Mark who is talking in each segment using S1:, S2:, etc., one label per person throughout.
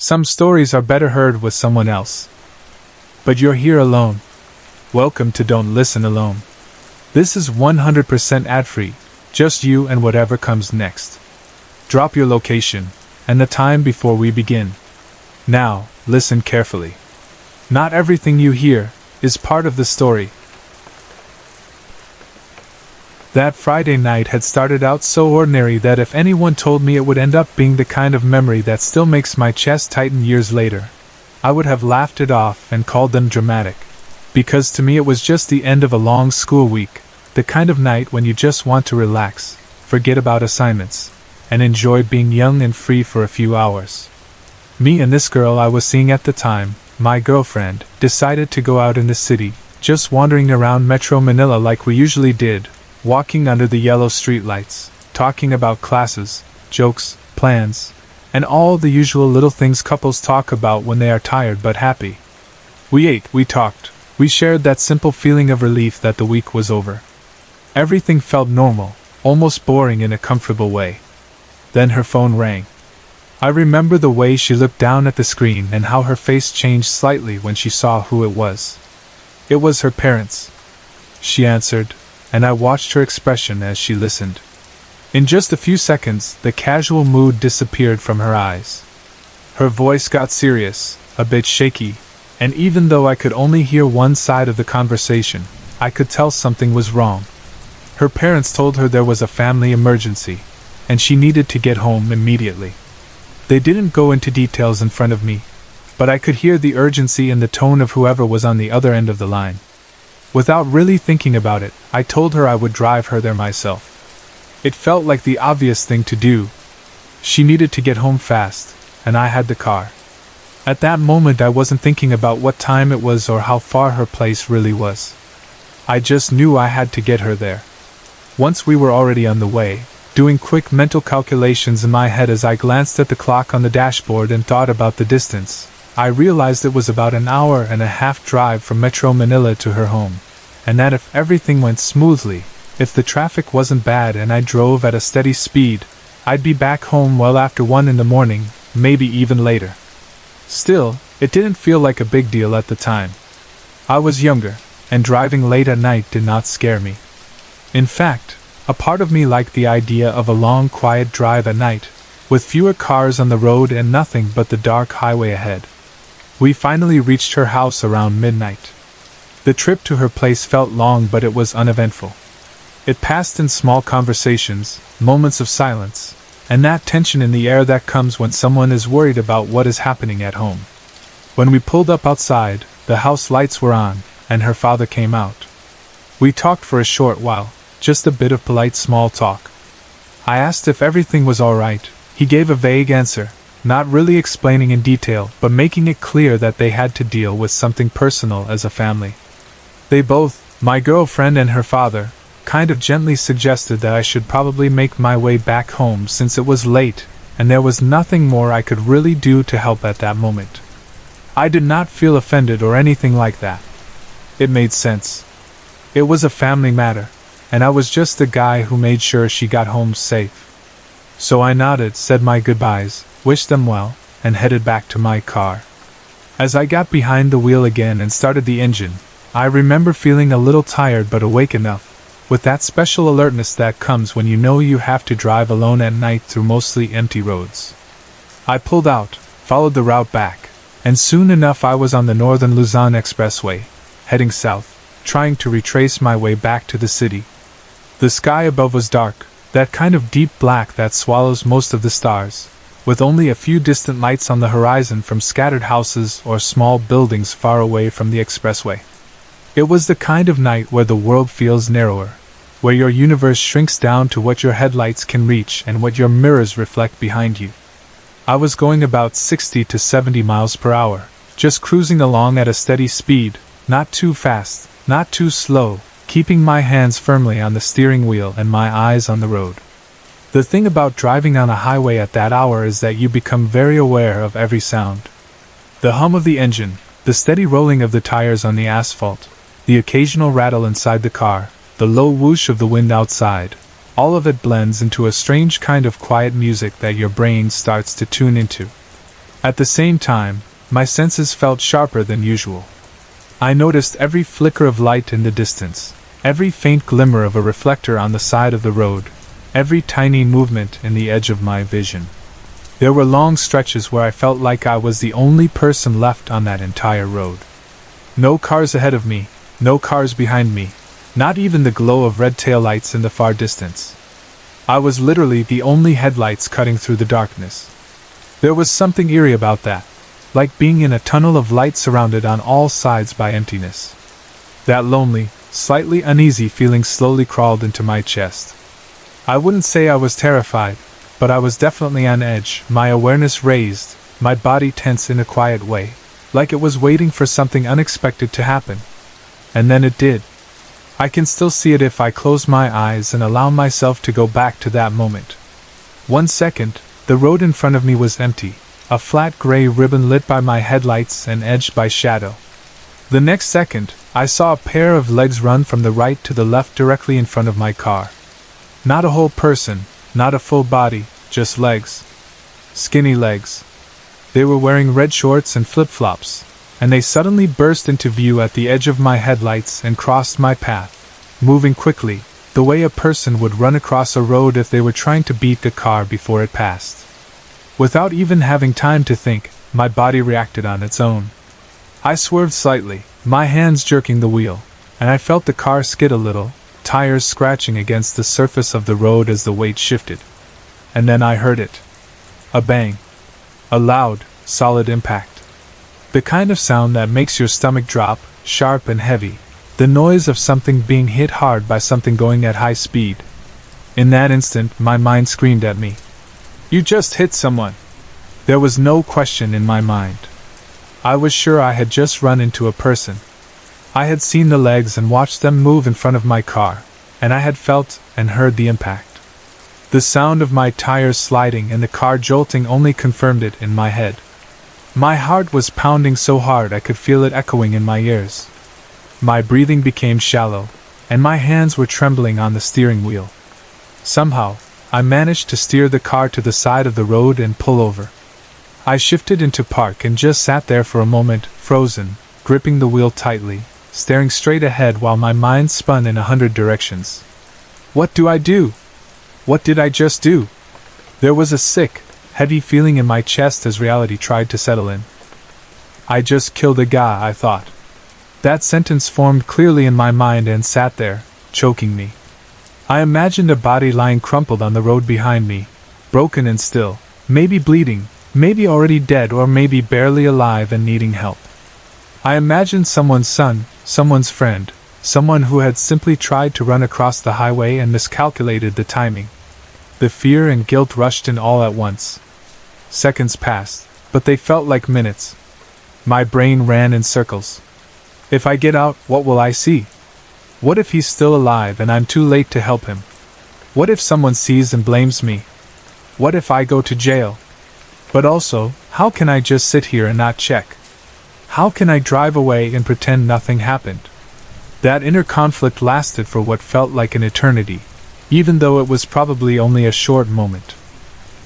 S1: Some stories are better heard with someone else. But you're here alone. Welcome to Don't Listen Alone. This is 100% ad-free, just you and whatever comes next. Drop your location and the time before we begin. Now, listen carefully. Not everything you hear is part of the story. That Friday night had started out so ordinary that if anyone told me it would end up being the kind of memory that still makes my chest tighten years later, I would have laughed it off and called them dramatic. Because to me it was just the end of a long school week, the kind of night when you just want to relax, forget about assignments, and enjoy being young and free for a few hours. Me and this girl I was seeing at the time, my girlfriend, decided to go out in the city, just wandering around Metro Manila like we usually did, walking under the yellow streetlights, talking about classes, jokes, plans, and all the usual little things couples talk about when they are tired but happy. We ate, we talked, we shared that simple feeling of relief that the week was over. Everything felt normal, almost boring in a comfortable way. Then her phone rang. I remember the way she looked down at the screen and how her face changed slightly when she saw who it was. It was her parents. She answered, and I watched her expression as she listened. In just a few seconds, the casual mood disappeared from her eyes. Her voice got serious, a bit shaky, and even though I could only hear one side of the conversation, I could tell something was wrong. Her parents told her there was a family emergency, and she needed to get home immediately. They didn't go into details in front of me, but I could hear the urgency in the tone of whoever was on the other end of the line. Without really thinking about it, I told her I would drive her there myself. It felt like the obvious thing to do. She needed to get home fast, and I had the car. At that moment I wasn't thinking about what time it was or how far her place really was. I just knew I had to get her there. Once we were already on the way, doing quick mental calculations in my head as I glanced at the clock on the dashboard and thought about the distance, I realized it was about an hour and a half drive from Metro Manila to her home, and that if everything went smoothly, if the traffic wasn't bad and I drove at a steady speed, I'd be back home well after 1 in the morning, maybe even later. Still, it didn't feel like a big deal at the time. I was younger, and driving late at night did not scare me. In fact, a part of me liked the idea of a long quiet drive at night, with fewer cars on the road and nothing but the dark highway ahead. We finally reached her house around midnight. The trip to her place felt long, but it was uneventful. It passed in small conversations, moments of silence, and that tension in the air that comes when someone is worried about what is happening at home. When we pulled up outside, the house lights were on, and her father came out. We talked for a short while, just a bit of polite small talk. I asked if everything was all right. He gave a vague answer, not really explaining in detail, but making it clear that they had to deal with something personal as a family. They both, my girlfriend and her father, kind of gently suggested that I should probably make my way back home since it was late, and there was nothing more I could really do to help at that moment. I did not feel offended or anything like that. It made sense. It was a family matter, and I was just the guy who made sure she got home safe. So I nodded, said my goodbyes, wished them well, and headed back to my car. As I got behind the wheel again and started the engine, I remember feeling a little tired but awake enough, with that special alertness that comes when you know you have to drive alone at night through mostly empty roads. I pulled out, followed the route back, and soon enough I was on the Northern Luzon Expressway, heading south, trying to retrace my way back to the city. The sky above was dark, that kind of deep black that swallows most of the stars, with only a few distant lights on the horizon from scattered houses or small buildings far away from the expressway. It was the kind of night where the world feels narrower, where your universe shrinks down to what your headlights can reach and what your mirrors reflect behind you. I was going about 60 to 70 miles per hour, just cruising along at a steady speed, not too fast, not too slow, keeping my hands firmly on the steering wheel and my eyes on the road. The thing about driving on a highway at that hour is that you become very aware of every sound. The hum of the engine, the steady rolling of the tires on the asphalt, the occasional rattle inside the car, the low whoosh of the wind outside, all of it blends into a strange kind of quiet music that your brain starts to tune into. At the same time, my senses felt sharper than usual. I noticed every flicker of light in the distance, every faint glimmer of a reflector on the side of the road, every tiny movement in the edge of my vision. There were long stretches where I felt like I was the only person left on that entire road. No cars ahead of me, no cars behind me, not even the glow of red taillights in the far distance. I was literally the only headlights cutting through the darkness. There was something eerie about that, like being in a tunnel of light surrounded on all sides by emptiness. That lonely, slightly uneasy feeling slowly crawled into my chest. I wouldn't say I was terrified, but I was definitely on edge, my awareness raised, my body tense in a quiet way, like it was waiting for something unexpected to happen. And then it did. I can still see it if I close my eyes and allow myself to go back to that moment. 1 second, the road in front of me was empty, a flat gray ribbon lit by my headlights and edged by shadow. The next second, I saw a pair of legs run from the right to the left directly in front of my car. Not a whole person, not a full body, just legs. Skinny legs. They were wearing red shorts and flip-flops, and they suddenly burst into view at the edge of my headlights and crossed my path, moving quickly, the way a person would run across a road if they were trying to beat the car before it passed. Without even having time to think, my body reacted on its own. I swerved slightly, my hands jerking the wheel, and I felt the car skid a little, tires scratching against the surface of the road as the weight shifted. And then I heard it. A bang. A loud, solid impact. The kind of sound that makes your stomach drop, sharp and heavy, the noise of something being hit hard by something going at high speed. In that instant, my mind screamed at me. You just hit someone. There was no question in my mind. I was sure I had just run into a person. I had seen the legs and watched them move in front of my car, and I had felt and heard the impact. The sound of my tires sliding and the car jolting only confirmed it in my head. My heart was pounding so hard I could feel it echoing in my ears. My breathing became shallow, and my hands were trembling on the steering wheel. Somehow, I managed to steer the car to the side of the road and pull over. I shifted into park and just sat there for a moment, frozen, gripping the wheel tightly, staring straight ahead while my mind spun in 100 directions. What do I do? What did I just do? There was a sick, heavy feeling in my chest as reality tried to settle in. I just killed a guy, I thought. That sentence formed clearly in my mind and sat there, choking me. I imagined a body lying crumpled on the road behind me, broken and still, maybe bleeding, maybe already dead or maybe barely alive and needing help. I imagined someone's son, someone's friend, someone who had simply tried to run across the highway and miscalculated the timing. The fear and guilt rushed in all at once. Seconds passed, but they felt like minutes. My brain ran in circles. If I get out, what will I see? What if he's still alive and I'm too late to help him? What if someone sees and blames me? What if I go to jail? But also, how can I just sit here and not check? How can I drive away and pretend nothing happened? That inner conflict lasted for what felt like an eternity, even though it was probably only a short moment.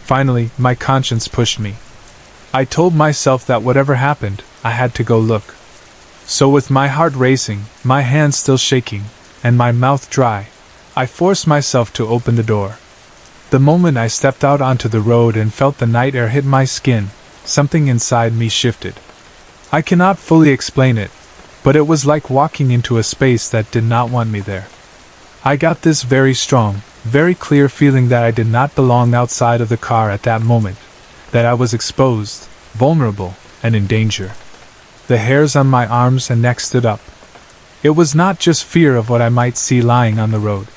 S1: Finally, my conscience pushed me. I told myself that whatever happened, I had to go look. So with my heart racing, my hands still shaking, and my mouth dry, I forced myself to open the door. The moment I stepped out onto the road and felt the night air hit my skin, something inside me shifted. I cannot fully explain it, but it was like walking into a space that did not want me there. I got this very strong, very clear feeling that I did not belong outside of the car at that moment, that I was exposed, vulnerable, and in danger. The hairs on my arms and neck stood up. It was not just fear of what I might see lying on the road.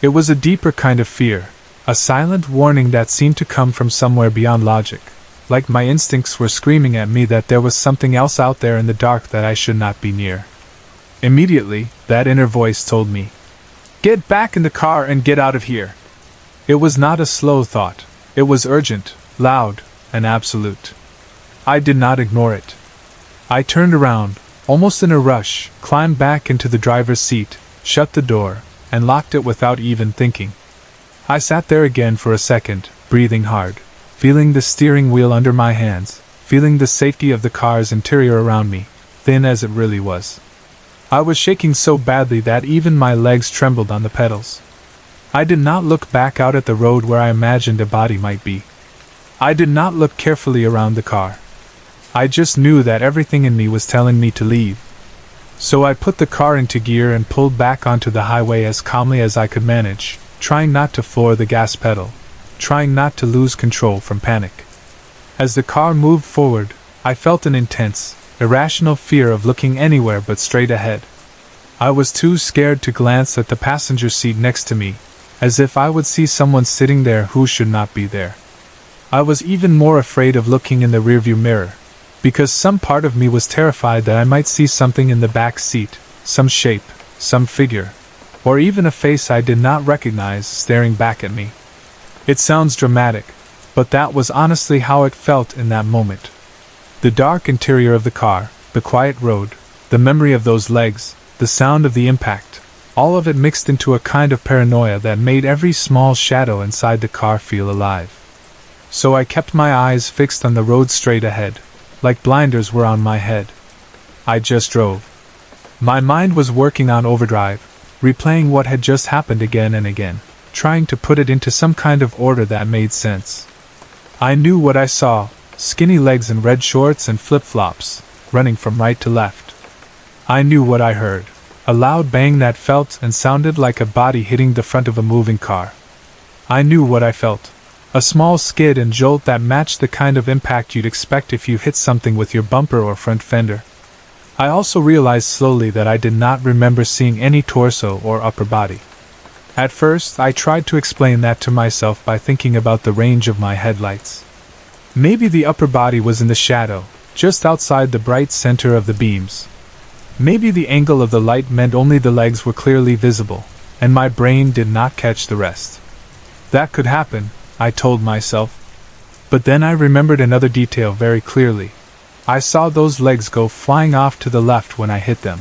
S1: It was a deeper kind of fear, a silent warning that seemed to come from somewhere beyond logic, like my instincts were screaming at me that there was something else out there in the dark that I should not be near. Immediately, that inner voice told me, "Get back in the car and get out of here." It was not a slow thought. It was urgent, loud, and absolute. I did not ignore it. I turned around, almost in a rush, climbed back into the driver's seat, shut the door, and locked it without even thinking. I sat there again for a second, breathing hard, feeling the steering wheel under my hands, feeling the safety of the car's interior around me, thin as it really was. I was shaking so badly that even my legs trembled on the pedals. I did not look back out at the road where I imagined a body might be. I did not look carefully around the car. I just knew that everything in me was telling me to leave. So I put the car into gear and pulled back onto the highway as calmly as I could manage, trying not to floor the gas pedal, trying not to lose control from panic. As the car moved forward, I felt an intense, irrational fear of looking anywhere but straight ahead. I was too scared to glance at the passenger seat next to me, as if I would see someone sitting there who should not be there. I was even more afraid of looking in the rearview mirror, because some part of me was terrified that I might see something in the back seat, some shape, some figure, or even a face I did not recognize staring back at me. It sounds dramatic, but that was honestly how it felt in that moment. The dark interior of the car, the quiet road, the memory of those legs, the sound of the impact, all of it mixed into a kind of paranoia that made every small shadow inside the car feel alive. So I kept my eyes fixed on the road straight ahead, like blinders were on my head. I just drove. My mind was working on overdrive, replaying what had just happened again and again, trying to put it into some kind of order that made sense. I knew what I saw: skinny legs in red shorts and flip-flops, running from right to left. I knew what I heard: a loud bang that felt and sounded like a body hitting the front of a moving car. I knew what I felt: a small skid and jolt that matched the kind of impact you'd expect if you hit something with your bumper or front fender. I also realized slowly that I did not remember seeing any torso or upper body. At first, I tried to explain that to myself by thinking about the range of my headlights. Maybe the upper body was in the shadow, just outside the bright center of the beams. Maybe the angle of the light meant only the legs were clearly visible, and my brain did not catch the rest. That could happen, I told myself. But then I remembered another detail very clearly. I saw those legs go flying off to the left when I hit them.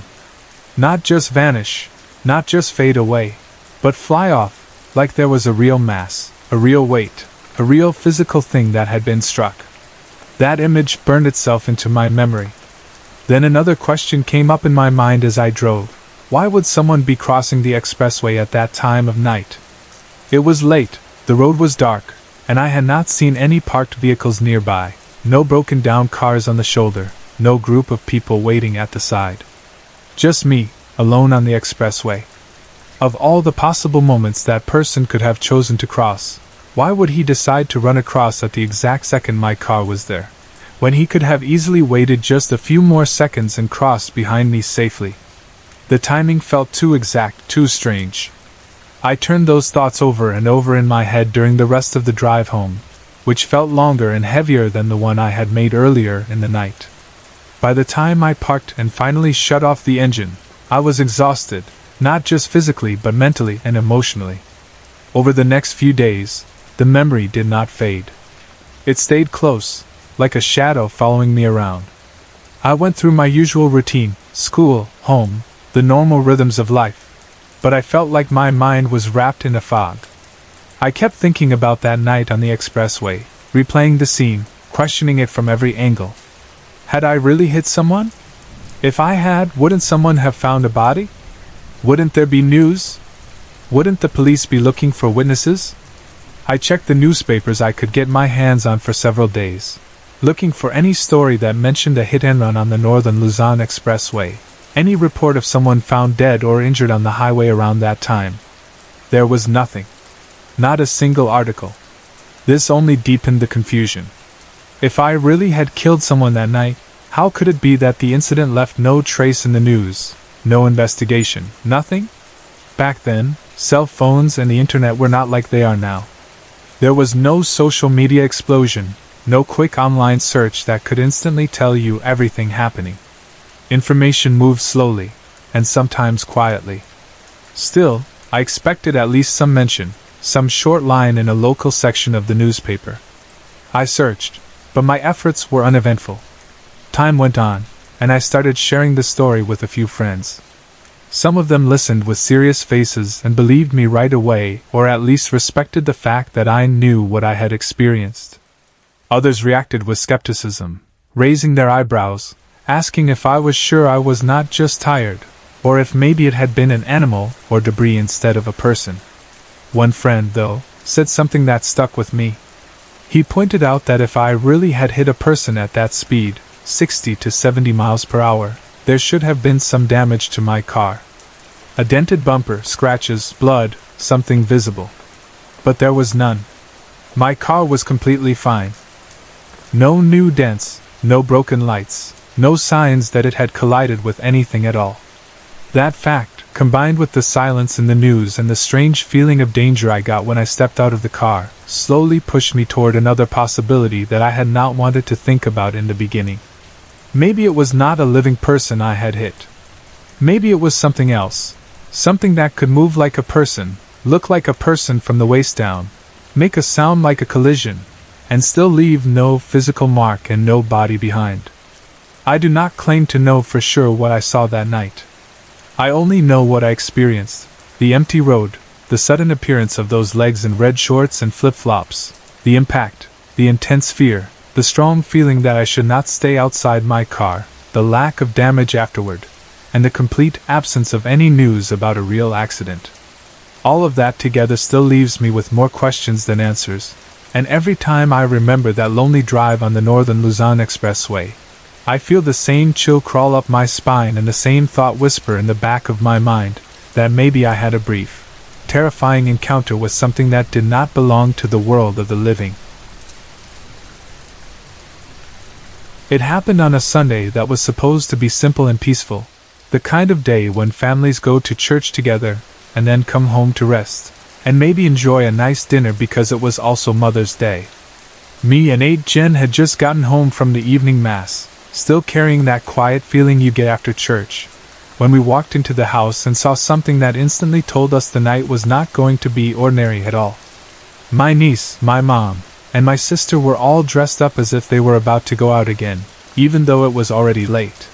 S1: Not just vanish, not just fade away, but fly off, like there was a real mass, a real weight, a real physical thing that had been struck. That image burned itself into my memory. Then another question came up in my mind as I drove. Why would someone be crossing the expressway at that time of night? It was late, the road was dark, and I had not seen any parked vehicles nearby, no broken down cars on the shoulder, no group of people waiting at the side. Just me, alone on the expressway. Of all the possible moments that person could have chosen to cross, why would he decide to run across at the exact second my car was there, when he could have easily waited just a few more seconds and crossed behind me safely? The timing felt too exact, too strange. I turned those thoughts over and over in my head during the rest of the drive home, which felt longer and heavier than the one I had made earlier in the night. By the time I parked and finally shut off the engine, I was exhausted, not just physically but mentally and emotionally. Over the next few days, the memory did not fade. It stayed close, like a shadow following me around. I went through my usual routine: school, home, the normal rhythms of life. But I felt like my mind was wrapped in a fog. I kept thinking about that night on the expressway, replaying the scene, questioning it from every angle. Had I really hit someone? If I had, wouldn't someone have found a body? Wouldn't there be news? Wouldn't the police be looking for witnesses? I checked the newspapers I could get my hands on for several days, looking for any story that mentioned a hit and run on the northern Luzon Expressway, any report of someone found dead or injured on the highway around that time. There was nothing. Not a single article. This only deepened the confusion. If I really had killed someone that night, how could it be that the incident left no trace in the news, no investigation, nothing? Back then, cell phones and the internet were not like they are now. There was no social media explosion, no quick online search that could instantly tell you everything happening. Information moved slowly, and sometimes quietly. Still, I expected at least some mention, some short line in a local section of the newspaper. I searched, but my efforts were uneventful. Time went on, and I started sharing the story with a few friends. Some of them listened with serious faces and believed me right away, or at least respected the fact that I knew what I had experienced. Others reacted with skepticism, raising their eyebrows, asking if I was sure I was not just tired, or if maybe it had been an animal or debris instead of a person. One friend, though, said something that stuck with me. He pointed out that if I really had hit a person at that speed, 60 to 70 miles per hour, there should have been some damage to my car. A dented bumper, scratches, blood, something visible. But there was none. My car was completely fine. No new dents, no broken lights, no signs that it had collided with anything at all. That fact, combined with the silence in the news and the strange feeling of danger I got when I stepped out of the car, slowly pushed me toward another possibility that I had not wanted to think about in the beginning. Maybe it was not a living person I had hit. Maybe it was something else. Something that could move like a person, look like a person from the waist down, make a sound like a collision, and still leave no physical mark and no body behind. I do not claim to know for sure what I saw that night. I only know what I experienced: the empty road, the sudden appearance of those legs in red shorts and flip-flops, the impact, the intense fear, the strong feeling that I should not stay outside my car, the lack of damage afterward, and the complete absence of any news about a real accident. All of that together still leaves me with more questions than answers, and every time I remember that lonely drive on the northern Luzon Expressway, I feel the same chill crawl up my spine and the same thought whisper in the back of my mind that maybe I had a brief, terrifying encounter with something that did not belong to the world of the living. It happened on a Sunday that was supposed to be simple and peaceful, the kind of day when families go to church together and then come home to rest, and maybe enjoy a nice dinner because it was also Mother's Day. Me and Aunt Jen had just gotten home from the evening mass, still carrying that quiet feeling you get after church, when we walked into the house and saw something that instantly told us the night was not going to be ordinary at all. My niece, my mom, and my sister were all dressed up as if they were about to go out again, even though it was already late.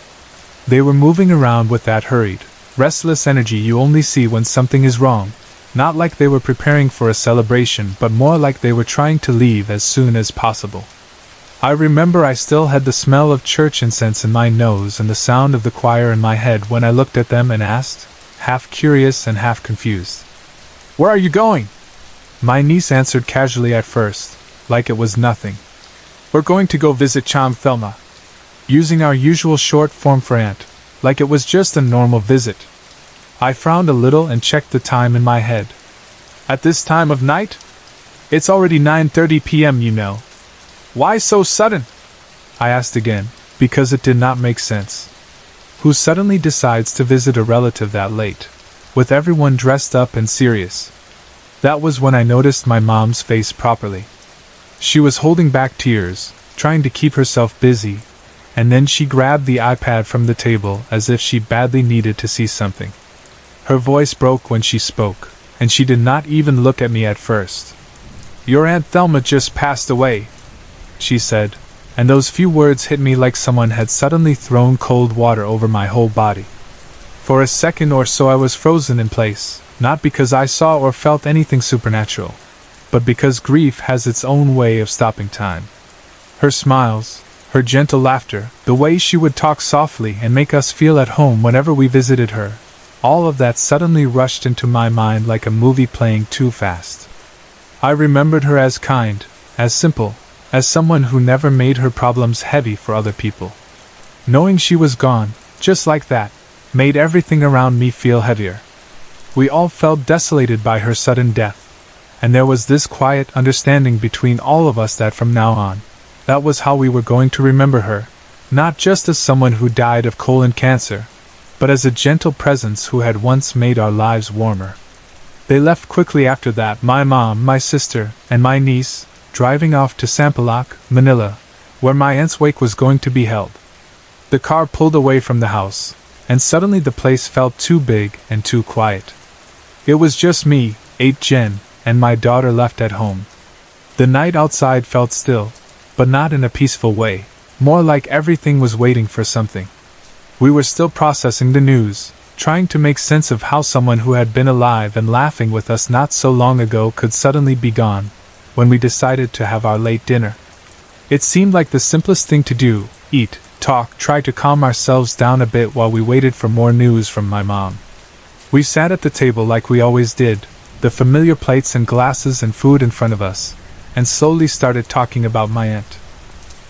S1: They were moving around with that hurried, restless energy you only see when something is wrong, not like they were preparing for a celebration but more like they were trying to leave as soon as possible. I remember I still had the smell of church incense in my nose and the sound of the choir in my head when I looked at them and asked, half curious and half confused, "Where are you going?" My niece answered casually at first, like it was nothing. "We're going to go visit Chom Thelma," using our usual short form for aunt, like it was just a normal visit. I frowned a little and checked the time in my head. "At this time of night? It's already 9:30 p.m., you know." "Why so sudden?" I asked again, because it did not make sense. Who suddenly decides to visit a relative that late, with everyone dressed up and serious? That was when I noticed my mom's face properly. She was holding back tears, trying to keep herself busy, and then she grabbed the iPad from the table as if she badly needed to see something. Her voice broke when she spoke, and she did not even look at me at first. "Your Aunt Thelma just passed away," she said, and those few words hit me like someone had suddenly thrown cold water over my whole body. For a second or so I was frozen in place, not because I saw or felt anything supernatural, but because grief has its own way of stopping time. Her smiles, her gentle laughter, the way she would talk softly and make us feel at home whenever we visited her, all of that suddenly rushed into my mind like a movie playing too fast. I remembered her as kind, as simple, as someone who never made her problems heavy for other people. Knowing she was gone, just like that, made everything around me feel heavier. We all felt desolated by her sudden death, and there was this quiet understanding between all of us that from now on, that was how we were going to remember her, not just as someone who died of colon cancer, but as a gentle presence who had once made our lives warmer. They left quickly after that, my mom, my sister, and my niece, driving off to Sampaloc, Manila, where my aunt's wake was going to be held. The car pulled away from the house, and suddenly the place felt too big and too quiet. It was just me, Aunt Jen, and my daughter left at home. The night outside felt still, but not in a peaceful way, more like everything was waiting for something. We were still processing the news, trying to make sense of how someone who had been alive and laughing with us not so long ago could suddenly be gone, when we decided to have our late dinner. It seemed like the simplest thing to do, eat, talk, try to calm ourselves down a bit while we waited for more news from my mom. We sat at the table like we always did, the familiar plates and glasses and food in front of us, and slowly started talking about my aunt.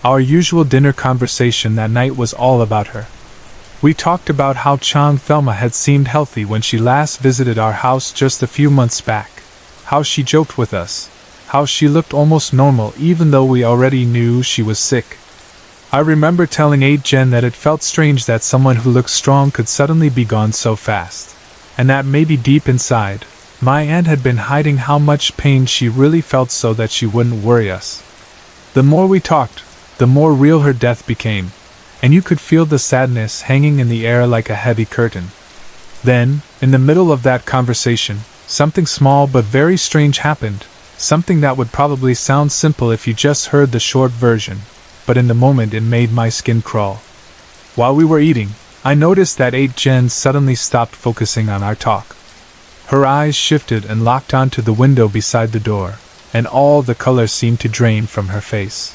S1: Our usual dinner conversation that night was all about her. We talked about how Chang Thelma had seemed healthy when she last visited our house just a few months back, how she joked with us, how she looked almost normal even though we already knew she was sick. I remember telling Aunt Jen that it felt strange that someone who looked strong could suddenly be gone so fast, and that maybe deep inside, my aunt had been hiding how much pain she really felt so that she wouldn't worry us. The more we talked, the more real her death became, and you could feel the sadness hanging in the air like a heavy curtain. Then, in the middle of that conversation, something small but very strange happened, something that would probably sound simple if you just heard the short version, but in the moment it made my skin crawl. While we were eating, I noticed that Aunt Jen suddenly stopped focusing on our talk. Her eyes shifted and locked onto the window beside the door, and all the color seemed to drain from her face.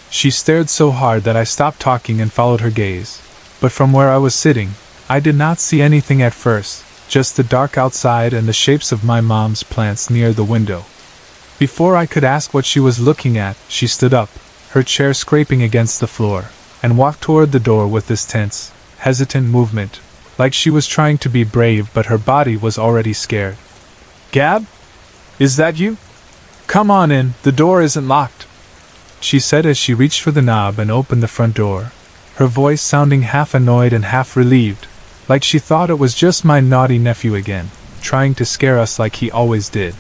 S1: She stared so hard that I stopped talking and followed her gaze, but from where I was sitting, I did not see anything at first, just the dark outside and the shapes of my mom's plants near the window. Before I could ask what she was looking at, she stood up, her chair scraping against the floor, and walked toward the door with this tense, hesitant movement, like she was trying to be brave but her body was already scared. "Gab? Is that you? Come on in, the door isn't locked," she said as she reached for the knob and opened the front door, her voice sounding half annoyed and half relieved, like she thought it was just my naughty nephew again, trying to scare us like he always did.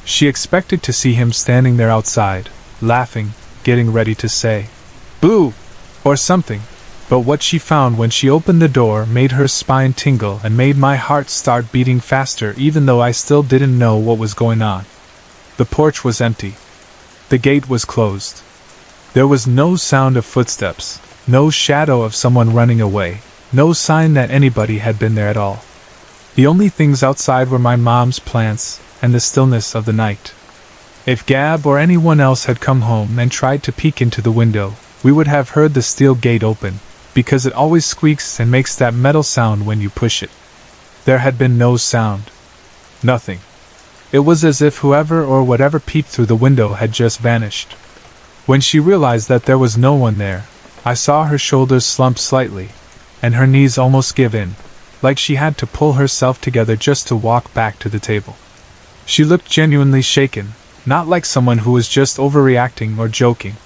S1: She expected to see him standing there outside, laughing, getting ready to say, "Boo!" or something, but what she found when she opened the door made her spine tingle and made my heart start beating faster even though I still didn't know what was going on. The porch was empty. The gate was closed. There was no sound of footsteps, no shadow of someone running away, no sign that anybody had been there at all. The only things outside were my mom's plants and the stillness of the night. If Gab or anyone else had come home and tried to peek into the window, we would have heard the steel gate open, because it always squeaks and makes that metal sound when you push it. There had been no sound. Nothing. It was as if whoever or whatever peeped through the window had just vanished. When she realized that there was no one there, I saw her shoulders slump slightly, and her knees almost give in, like she had to pull herself together just to walk back to the table. She looked genuinely shaken, not like someone who was just overreacting or joking.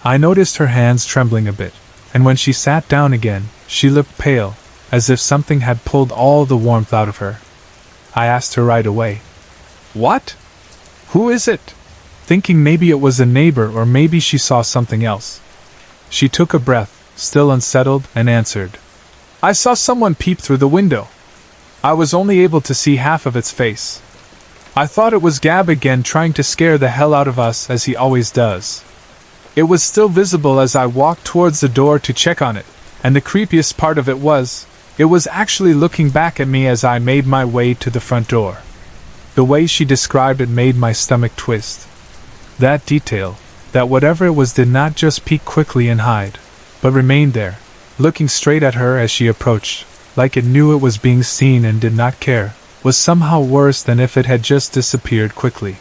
S1: I noticed her hands trembling a bit, and when she sat down again, she looked pale, as if something had pulled all the warmth out of her. I asked her right away, "What? Who is it?" thinking maybe it was a neighbor or maybe she saw something else. She took a breath, still unsettled, and answered, "I saw someone peep through the window. I was only able to see half of its face. I thought it was Gab again trying to scare the hell out of us as he always does. It was still visible as I walked towards the door to check on it, and the creepiest part of it was actually looking back at me as I made my way to the front door." The way she described it made my stomach twist. That detail, that whatever it was did not just peek quickly and hide, but remained there, looking straight at her as she approached, like it knew it was being seen and did not care, was somehow worse than if it had just disappeared quickly.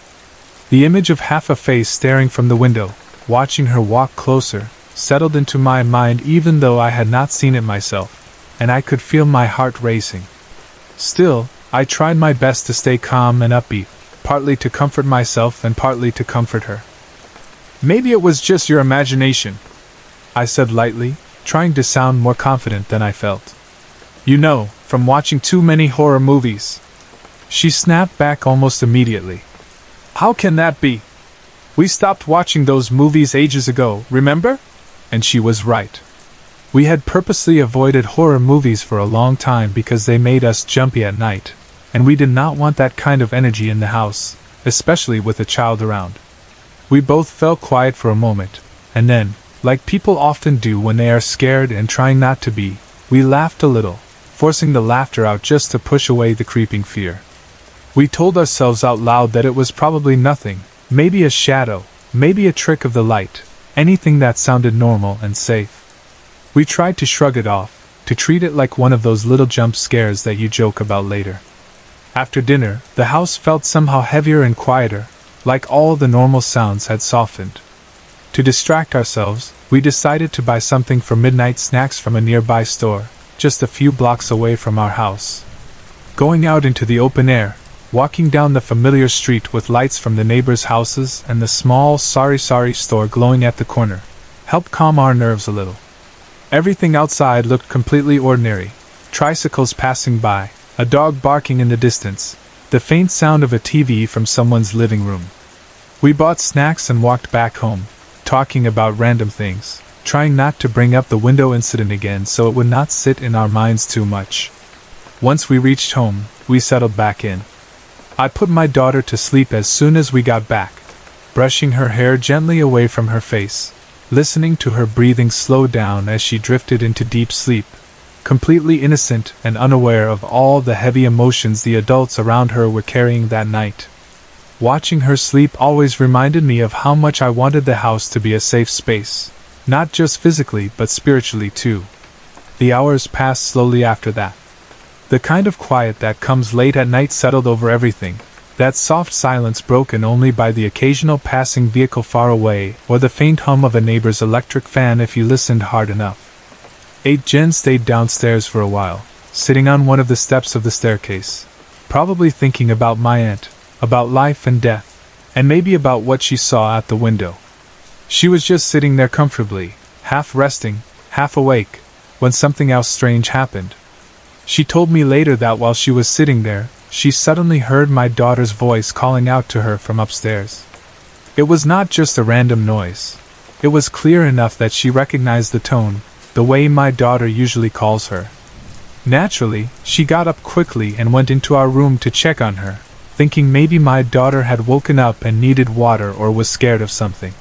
S1: The image of half a face staring from the window, watching her walk closer, settled into my mind even though I had not seen it myself, and I could feel my heart racing. Still, I tried my best to stay calm and upbeat, partly to comfort myself and partly to comfort her. "Maybe it was just your imagination," I said lightly, trying to sound more confident than I felt. "You know, from watching too many horror movies." She snapped back almost immediately. "How can that be? We stopped watching those movies ages ago, remember?" And she was right. We had purposely avoided horror movies for a long time because they made us jumpy at night, and we did not want that kind of energy in the house, especially with a child around. We both fell quiet for a moment, and then, like people often do when they are scared and trying not to be, we laughed a little, forcing the laughter out just to push away the creeping fear. We told ourselves out loud that it was probably nothing, maybe a shadow, maybe a trick of the light, anything that sounded normal and safe. We tried to shrug it off, to treat it like one of those little jump scares that you joke about later. After dinner, the house felt somehow heavier and quieter, like all the normal sounds had softened. To distract ourselves, we decided to buy something for midnight snacks from a nearby store, just a few blocks away from our house. Going out into the open air, walking down the familiar street with lights from the neighbors' houses and the small Sorry store glowing at the corner, helped calm our nerves a little. Everything outside looked completely ordinary. Tricycles passing by, a dog barking in the distance, the faint sound of a TV from someone's living room. We bought snacks and walked back home, talking about random things, trying not to bring up the window incident again so it would not sit in our minds too much. Once we reached home, we settled back in. I put my daughter to sleep as soon as we got back, brushing her hair gently away from her face, listening to her breathing slow down as she drifted into deep sleep, completely innocent and unaware of all the heavy emotions the adults around her were carrying that night. Watching her sleep always reminded me of how much I wanted the house to be a safe space, not just physically but spiritually too. The hours passed slowly after that. The kind of quiet that comes late at night settled over everything, that soft silence broken only by the occasional passing vehicle far away or the faint hum of a neighbor's electric fan if you listened hard enough. 8 Jen stayed downstairs for a while, sitting on one of the steps of the staircase, probably thinking about my aunt, about life and death, and maybe about what she saw out the window. She was just sitting there comfortably, half resting, half awake, when something else strange happened. She told me later that while she was sitting there, she suddenly heard my daughter's voice calling out to her from upstairs. It was not just a random noise. It was clear enough that she recognized the tone, the way my daughter usually calls her. Naturally, she got up quickly and went into our room to check on her, thinking maybe my daughter had woken up and needed water or was scared of something.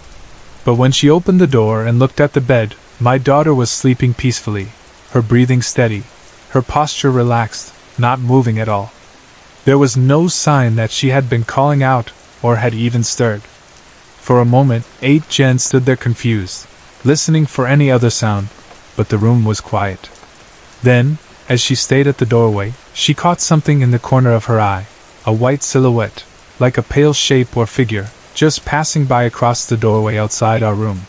S1: But when she opened the door and looked at the bed, my daughter was sleeping peacefully, her breathing steady, her posture relaxed, not moving at all. There was no sign that she had been calling out or had even stirred. For a moment, 8 Jen stood there confused, listening for any other sound, but the room was quiet. Then, as she stayed at the doorway, she caught something in the corner of her eye, a white silhouette, like a pale shape or figure, just passing by across the doorway outside our room.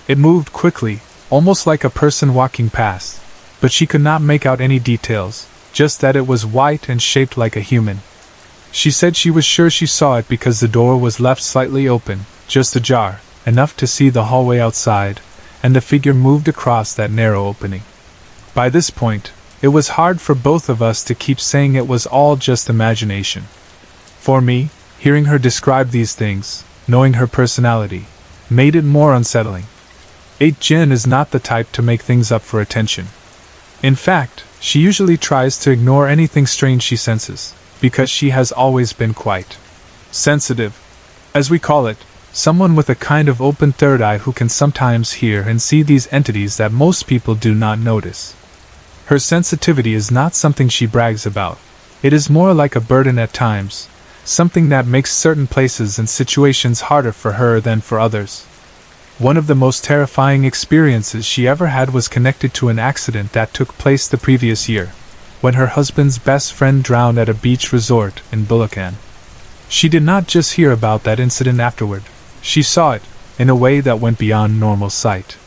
S1: It moved quickly, almost like a person walking past, but she could not make out any details, just that it was white and shaped like a human. She said she was sure she saw it because the door was left slightly open, just ajar, enough to see the hallway outside, and the figure moved across that narrow opening. By this point, it was hard for both of us to keep saying it was all just imagination. For me, hearing her describe these things, knowing her personality, made it more unsettling. 8 Jen is not the type to make things up for attention. In fact, she usually tries to ignore anything strange she senses, because she has always been quite sensitive, as we call it, someone with a kind of open third eye who can sometimes hear and see these entities that most people do not notice. Her sensitivity is not something she brags about. It is more like a burden at times, something that makes certain places and situations harder for her than for others. One of the most terrifying experiences she ever had was connected to an accident that took place the previous year, when her husband's best friend drowned at a beach resort in Bulacan. She did not just hear about that incident afterward, she saw it, in a way that went beyond normal sight.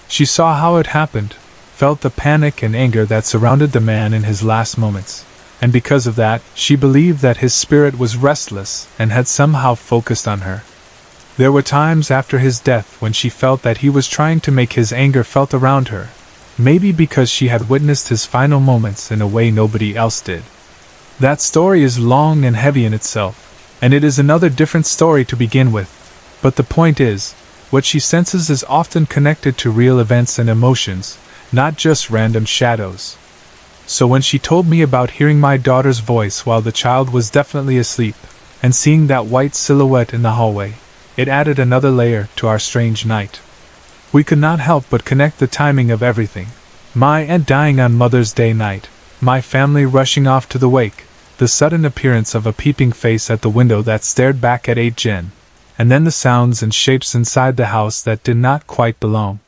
S1: She saw how it happened, felt the panic and anger that surrounded the man in his last moments, and because of that, she believed that his spirit was restless and had somehow focused on her. There were times after his death when she felt that he was trying to make his anger felt around her, maybe because she had witnessed his final moments in a way nobody else did. That story is long and heavy in itself, and it is another different story to begin with, but the point is, what she senses is often connected to real events and emotions, not just random shadows. So when she told me about hearing my daughter's voice while the child was definitely asleep, and seeing that white silhouette in the hallway, it added another layer to our strange night. We could not help but connect the timing of everything. My aunt dying on Mother's Day night, my family rushing off to the wake, the sudden appearance of a peeping face at the window that stared back at 8 Jen, and then the sounds and shapes inside the house that did not quite belong.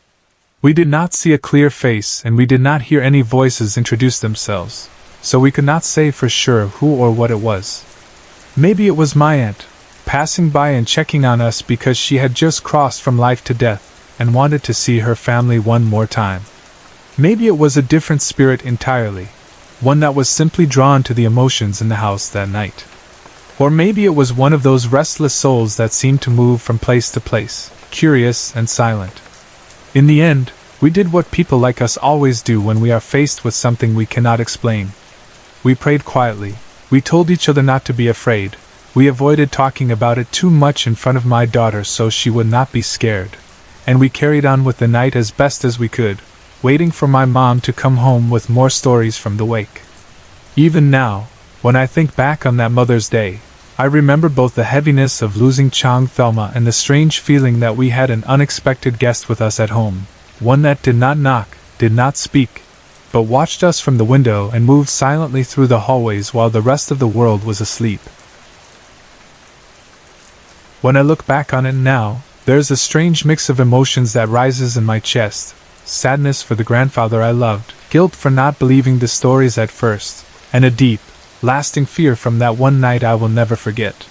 S1: We did not see a clear face and we did not hear any voices introduce themselves, so we could not say for sure who or what it was. Maybe it was my aunt, passing by and checking on us because she had just crossed from life to death and wanted to see her family one more time. Maybe it was a different spirit entirely, one that was simply drawn to the emotions in the house that night. Or maybe it was one of those restless souls that seemed to move from place to place, curious and silent. In the end, we did what people like us always do when we are faced with something we cannot explain. We prayed quietly, we told each other not to be afraid, we avoided talking about it too much in front of my daughter so she would not be scared, and we carried on with the night as best as we could, waiting for my mom to come home with more stories from the wake. Even now, when I think back on that Mother's Day, I remember both the heaviness of losing Chang Thelma and the strange feeling that we had an unexpected guest with us at home, one that did not knock, did not speak, but watched us from the window and moved silently through the hallways while the rest of the world was asleep. When I look back on it now, there's a strange mix of emotions that rises in my chest: sadness for the grandfather I loved, guilt for not believing the stories at first, and a deep, lasting fear from that one night I will never forget.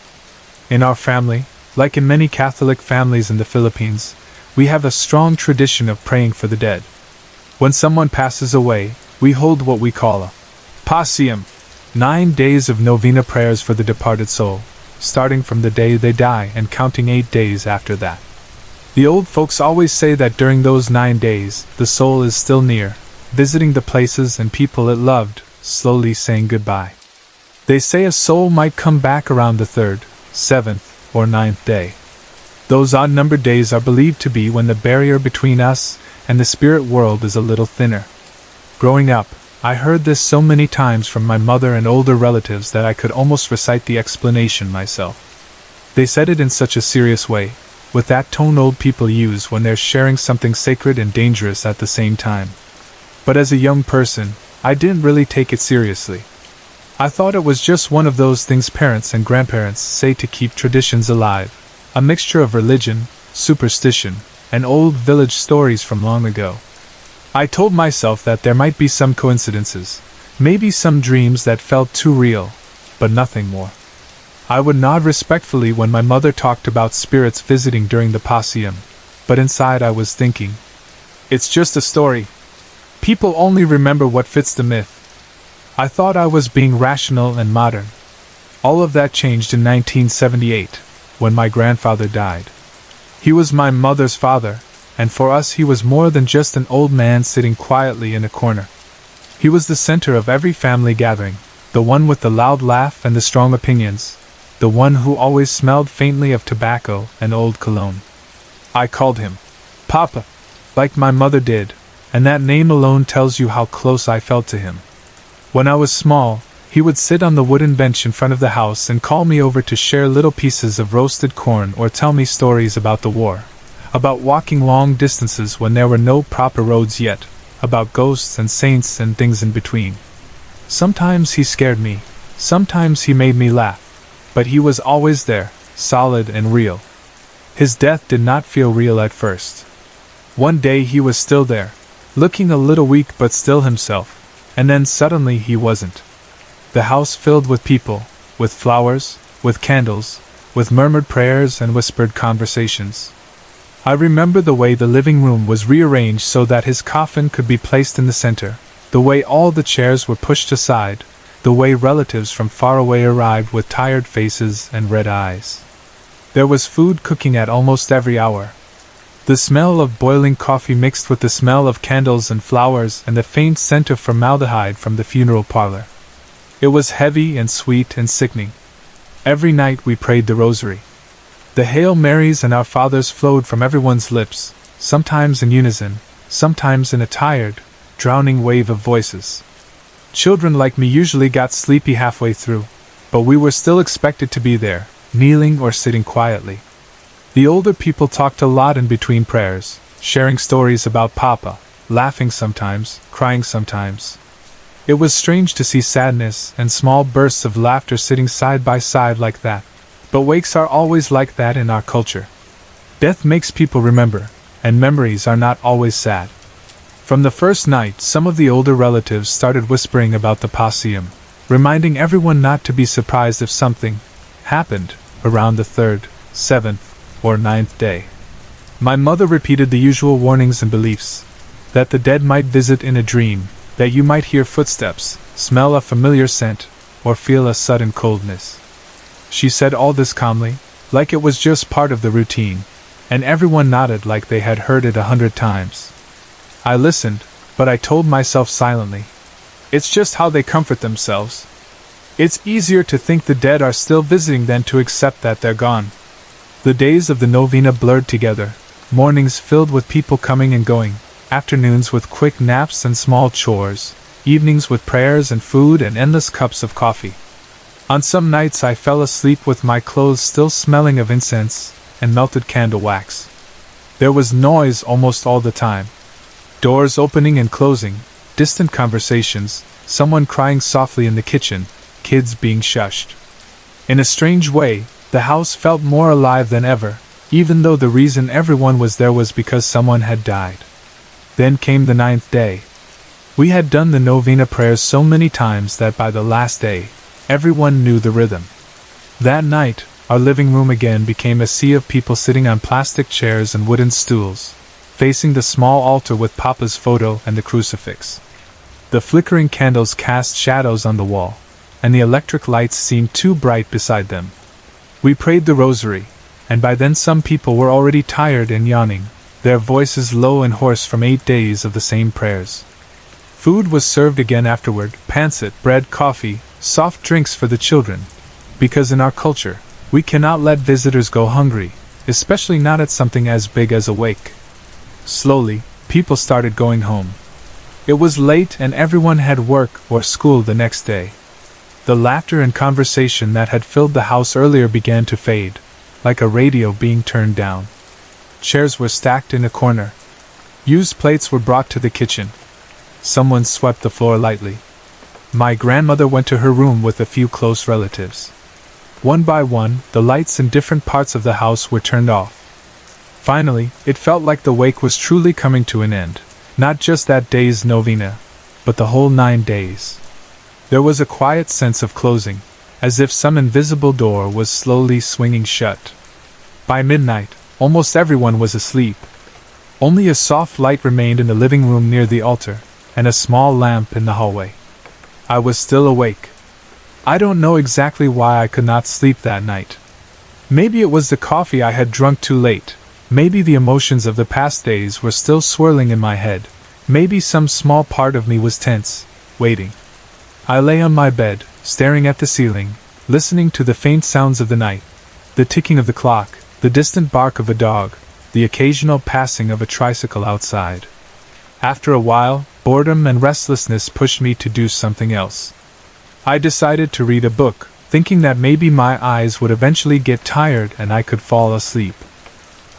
S1: In our family, like in many Catholic families in the Philippines, we have a strong tradition of praying for the dead. When someone passes away, we hold what we call a Pasium, 9 days of novena prayers for the departed soul, starting from the day they die and counting 8 days after that. The old folks always say that during those 9 days, the soul is still near, visiting the places and people it loved, slowly saying goodbye. They say a soul might come back around the 3rd, 7th, or 9th day. Those odd-numbered days are believed to be when the barrier between us and the spirit world is a little thinner. Growing up, I heard this so many times from my mother and older relatives that I could almost recite the explanation myself. They said it in such a serious way, with that tone old people use when they're sharing something sacred and dangerous at the same time. But as a young person, I didn't really take it seriously. I thought it was just one of those things parents and grandparents say to keep traditions alive, a mixture of religion, superstition, and old village stories from long ago. I told myself that there might be some coincidences, maybe some dreams that felt too real, but nothing more. I would nod respectfully when my mother talked about spirits visiting during the Pasium, but inside I was thinking, it's just a story. People only remember what fits the myth. I thought I was being rational and modern. All of that changed in 1978, when my grandfather died. He was my mother's father, and for us he was more than just an old man sitting quietly in a corner. He was the center of every family gathering, the one with the loud laugh and the strong opinions, the one who always smelled faintly of tobacco and old cologne. I called him Papa, like my mother did, and that name alone tells you how close I felt to him. When I was small, he would sit on the wooden bench in front of the house and call me over to share little pieces of roasted corn or tell me stories about the war, about walking long distances when there were no proper roads yet, about ghosts and saints and things in between. Sometimes he scared me, sometimes he made me laugh, but he was always there, solid and real. His death did not feel real at first. One day he was still there, looking a little weak but still himself, and then suddenly he wasn't. The house filled with people, with flowers, with candles, with murmured prayers and whispered conversations. I remember the way the living room was rearranged so that his coffin could be placed in the center, the way all the chairs were pushed aside, the way relatives from far away arrived with tired faces and red eyes. There was food cooking at almost every hour. The smell of boiling coffee mixed with the smell of candles and flowers and the faint scent of formaldehyde from the funeral parlor. It was heavy and sweet and sickening. Every night we prayed the rosary. The Hail Marys and Our Fathers flowed from everyone's lips, sometimes in unison, sometimes in a tired, drowning wave of voices. Children like me usually got sleepy halfway through, but we were still expected to be there, kneeling or sitting quietly. The older people talked a lot in between prayers, sharing stories about Papa, laughing sometimes, crying sometimes. It was strange to see sadness and small bursts of laughter sitting side by side like that, but wakes are always like that in our culture. Death makes people remember, and memories are not always sad. From the first night, some of the older relatives started whispering about the possum, reminding everyone not to be surprised if something happened around the third, seventh, or ninth day. My mother repeated the usual warnings and beliefs that the dead might visit in a dream, that you might hear footsteps, smell a familiar scent, or feel a sudden coldness. She said all this calmly, like it was just part of the routine, and everyone nodded like they had heard it 100 times. I listened, but I told myself silently, it's just how they comfort themselves. It's easier to think the dead are still visiting than to accept that they're gone. The days of the novena blurred together, mornings filled with people coming and going, afternoons with quick naps and small chores, evenings with prayers and food and endless cups of coffee. On some nights I fell asleep with my clothes still smelling of incense and melted candle wax. There was noise almost all the time. Doors opening and closing, distant conversations, someone crying softly in the kitchen, kids being shushed. In a strange way, the house felt more alive than ever, even though the reason everyone was there was because someone had died. Then came the 9th day. We had done the novena prayers so many times that by the last day, everyone knew the rhythm. That night, our living room again became a sea of people sitting on plastic chairs and wooden stools, facing the small altar with Papa's photo and the crucifix. The flickering candles cast shadows on the wall, and the electric lights seemed too bright beside them. We prayed the rosary, and by then some people were already tired and yawning, their voices low and hoarse from 8 days of the same prayers. Food was served again afterward, pancit, bread, coffee, soft drinks for the children, because in our culture, we cannot let visitors go hungry, especially not at something as big as a wake. Slowly, people started going home. It was late and everyone had work or school the next day. The laughter and conversation that had filled the house earlier began to fade, like a radio being turned down. Chairs were stacked in a corner. Used plates were brought to the kitchen. Someone swept the floor lightly. My grandmother went to her room with a few close relatives. One by one, the lights in different parts of the house were turned off. Finally, it felt like the wake was truly coming to an end, not just that day's novena, but the whole 9 days. There was a quiet sense of closing, as if some invisible door was slowly swinging shut. By midnight, almost everyone was asleep. Only a soft light remained in the living room near the altar, and a small lamp in the hallway. I was still awake. I don't know exactly why I could not sleep that night. Maybe it was the coffee I had drunk too late. Maybe the emotions of the past days were still swirling in my head. Maybe some small part of me was tense, waiting. I lay on my bed, staring at the ceiling, listening to the faint sounds of the night, the ticking of the clock, the distant bark of a dog, the occasional passing of a tricycle outside. After a while, boredom and restlessness pushed me to do something else. I decided to read a book, thinking that maybe my eyes would eventually get tired and I could fall asleep.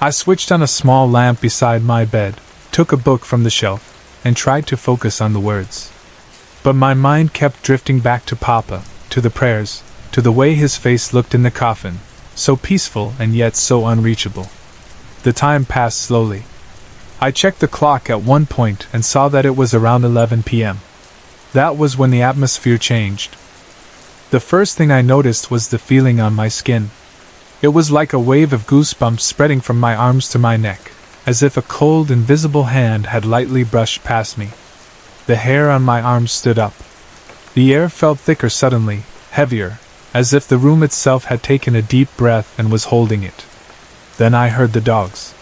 S1: I switched on a small lamp beside my bed, took a book from the shelf, and tried to focus on the words. But my mind kept drifting back to Papa, to the prayers, to the way his face looked in the coffin, so peaceful and yet so unreachable. The time passed slowly. I checked the clock at one point and saw that it was around 11 p.m. That was when the atmosphere changed. The first thing I noticed was the feeling on my skin. It was like a wave of goosebumps spreading from my arms to my neck, as if a cold, invisible hand had lightly brushed past me. The hair on my arms stood up. The air felt thicker suddenly, heavier, as if the room itself had taken a deep breath and was holding it. Then I heard the dogs.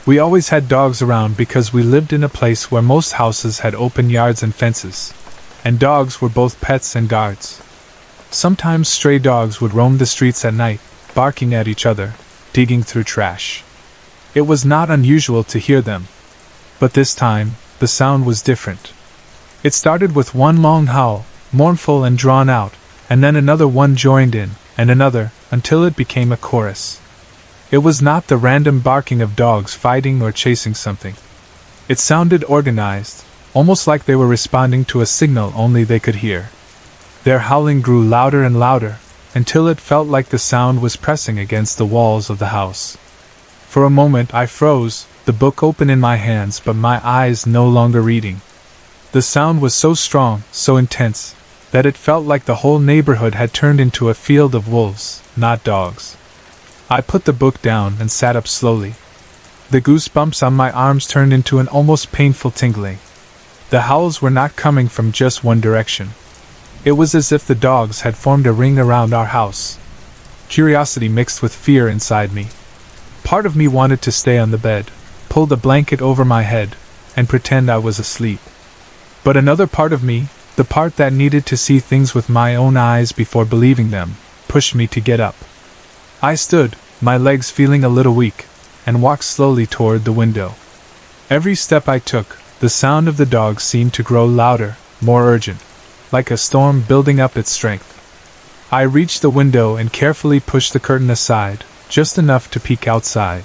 S1: We always had dogs around because we lived in a place where most houses had open yards and fences, and dogs were both pets and guards. Sometimes stray dogs would roam the streets at night, barking at each other, digging through trash. It was not unusual to hear them. But this time, the sound was different. It started with one long howl, mournful and drawn out, and then another one joined in, and another, until it became a chorus. It was not the random barking of dogs fighting or chasing something. It sounded organized, almost like they were responding to a signal only they could hear. Their howling grew louder and louder, until it felt like the sound was pressing against the walls of the house. For a moment I froze, the book open in my hands but my eyes no longer reading. The sound was so strong, so intense, that it felt like the whole neighborhood had turned into a field of wolves, not dogs. I put the book down and sat up slowly. The goosebumps on my arms turned into an almost painful tingling. The howls were not coming from just one direction. It was as if the dogs had formed a ring around our house. Curiosity mixed with fear inside me. Part of me wanted to stay on the bed, pull the blanket over my head, and pretend I was asleep. But another part of me, the part that needed to see things with my own eyes before believing them, pushed me to get up. I stood, my legs feeling a little weak, and walked slowly toward the window. Every step I took, the sound of the dogs seemed to grow louder, more urgent, like a storm building up its strength. I reached the window and carefully pushed the curtain aside, just enough to peek outside.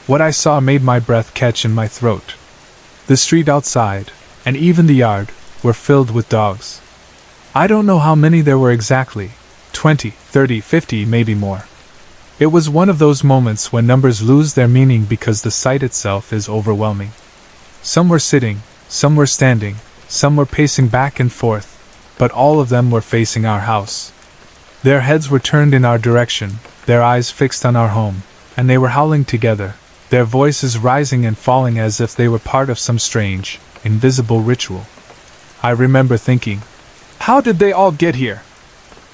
S1: What I saw made my breath catch in my throat. The street outside, and even the yard, were filled with dogs. I don't know how many there were exactly, 20, 30, 50, maybe more. It was one of those moments when numbers lose their meaning because the sight itself is overwhelming. Some were sitting, some were standing, some were pacing back and forth, but all of them were facing our house. Their heads were turned in our direction, their eyes fixed on our home, and they were howling together, their voices rising and falling as if they were part of some strange, invisible ritual. I remember thinking, how did they all get here?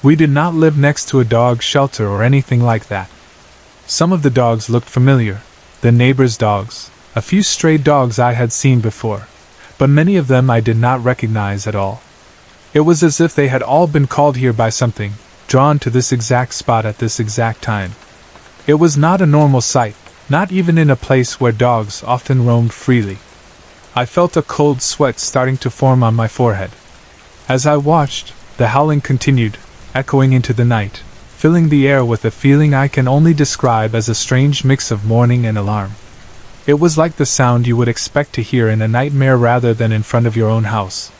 S1: We did not live next to a dog shelter or anything like that. Some of the dogs looked familiar, the neighbors' dogs, a few stray dogs I had seen before, but many of them I did not recognize at all. It was as if they had all been called here by something, drawn to this exact spot at this exact time. It was not a normal sight, not even in a place where dogs often roamed freely. I felt a cold sweat starting to form on my forehead. As I watched, the howling continued, echoing into the night, filling the air with a feeling I can only describe as a strange mix of mourning and alarm. It was like the sound you would expect to hear in a nightmare rather than in front of your own house.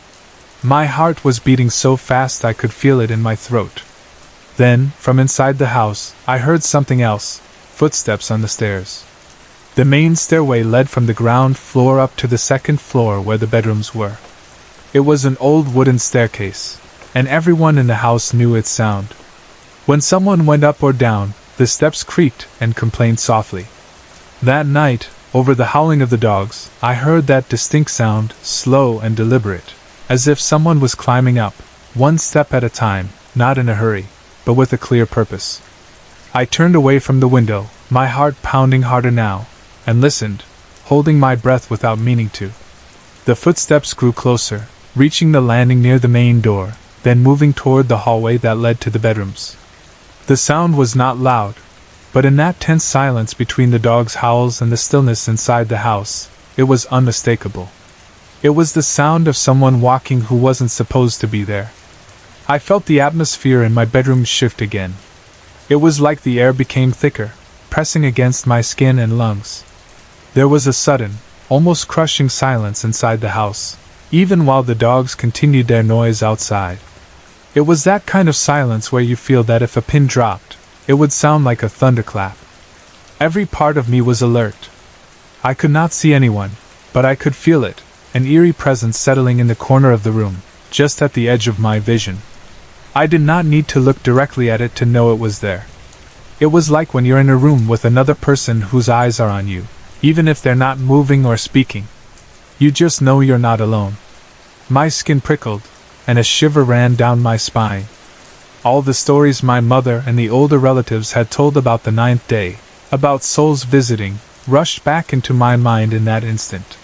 S1: My heart was beating so fast I could feel it in my throat. Then, from inside the house, I heard something else, footsteps on the stairs. The main stairway led from the ground floor up to the second floor where the bedrooms were. It was an old wooden staircase, and everyone in the house knew its sound. When someone went up or down, the steps creaked and complained softly. That night, over the howling of the dogs, I heard that distinct sound, slow and deliberate, as if someone was climbing up, one step at a time, not in a hurry, but with a clear purpose. I turned away from the window, my heart pounding harder now, and listened, holding my breath without meaning to. The footsteps grew closer, reaching the landing near the main door, then moving toward the hallway that led to the bedrooms. The sound was not loud, but in that tense silence between the dogs' howls and the stillness inside the house, it was unmistakable. It was the sound of someone walking who wasn't supposed to be there. I felt the atmosphere in my bedroom shift again. It was like the air became thicker, pressing against my skin and lungs. There was a sudden, almost crushing silence inside the house, even while the dogs continued their noise outside. It was that kind of silence where you feel that if a pin dropped, it would sound like a thunderclap. Every part of me was alert. I could not see anyone, but I could feel it, an eerie presence settling in the corner of the room, just at the edge of my vision. I did not need to look directly at it to know it was there. It was like when you're in a room with another person whose eyes are on you, even if they're not moving or speaking. You just know you're not alone. My skin prickled, and a shiver ran down my spine. All the stories my mother and the older relatives had told about the 9th day, about souls visiting, rushed back into my mind in that instant.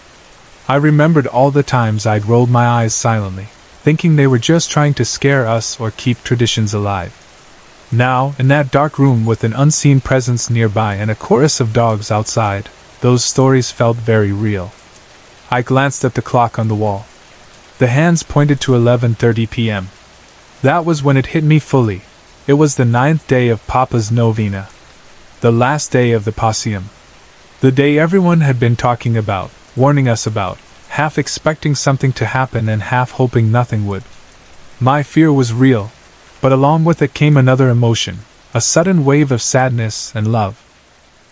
S1: I remembered all the times I'd rolled my eyes silently, thinking they were just trying to scare us or keep traditions alive. Now, in that dark room with an unseen presence nearby and a chorus of dogs outside, those stories felt very real. I glanced at the clock on the wall. The hands pointed to 11:30 p.m. That was when it hit me fully. It was the 9th day of Papa's novena. The last day of the Passion. The day everyone had been talking about, warning us about, half expecting something to happen and half hoping nothing would. My fear was real, but along with it came another emotion, a sudden wave of sadness and love.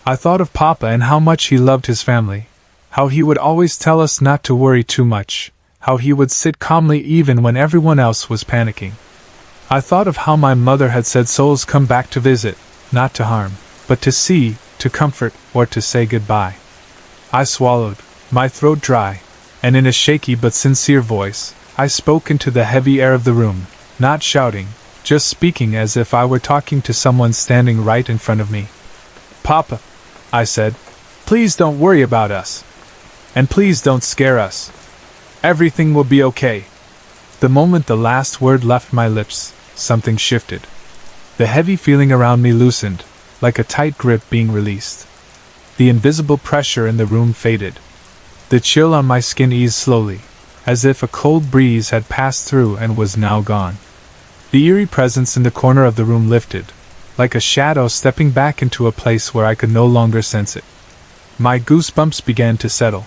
S1: I thought of Papa and how much he loved his family, How he would always tell us not to worry too much, how he would sit calmly even when everyone else was panicking. I thought of how my mother had said souls come back to visit, not to harm, but to see, to comfort, or to say goodbye. I swallowed, my throat dry, and in a shaky but sincere voice, I spoke into the heavy air of the room, not shouting, just speaking as if I were talking to someone standing right in front of me. "Papa," I said, "please don't worry about us. And please don't scare us. Everything will be okay." The moment the last word left my lips, something shifted. The heavy feeling around me loosened, like a tight grip being released. The invisible pressure in the room faded. The chill on my skin eased slowly, as if a cold breeze had passed through and was now gone. The eerie presence in the corner of the room lifted, like a shadow stepping back into a place where I could no longer sense it. My goosebumps began to settle.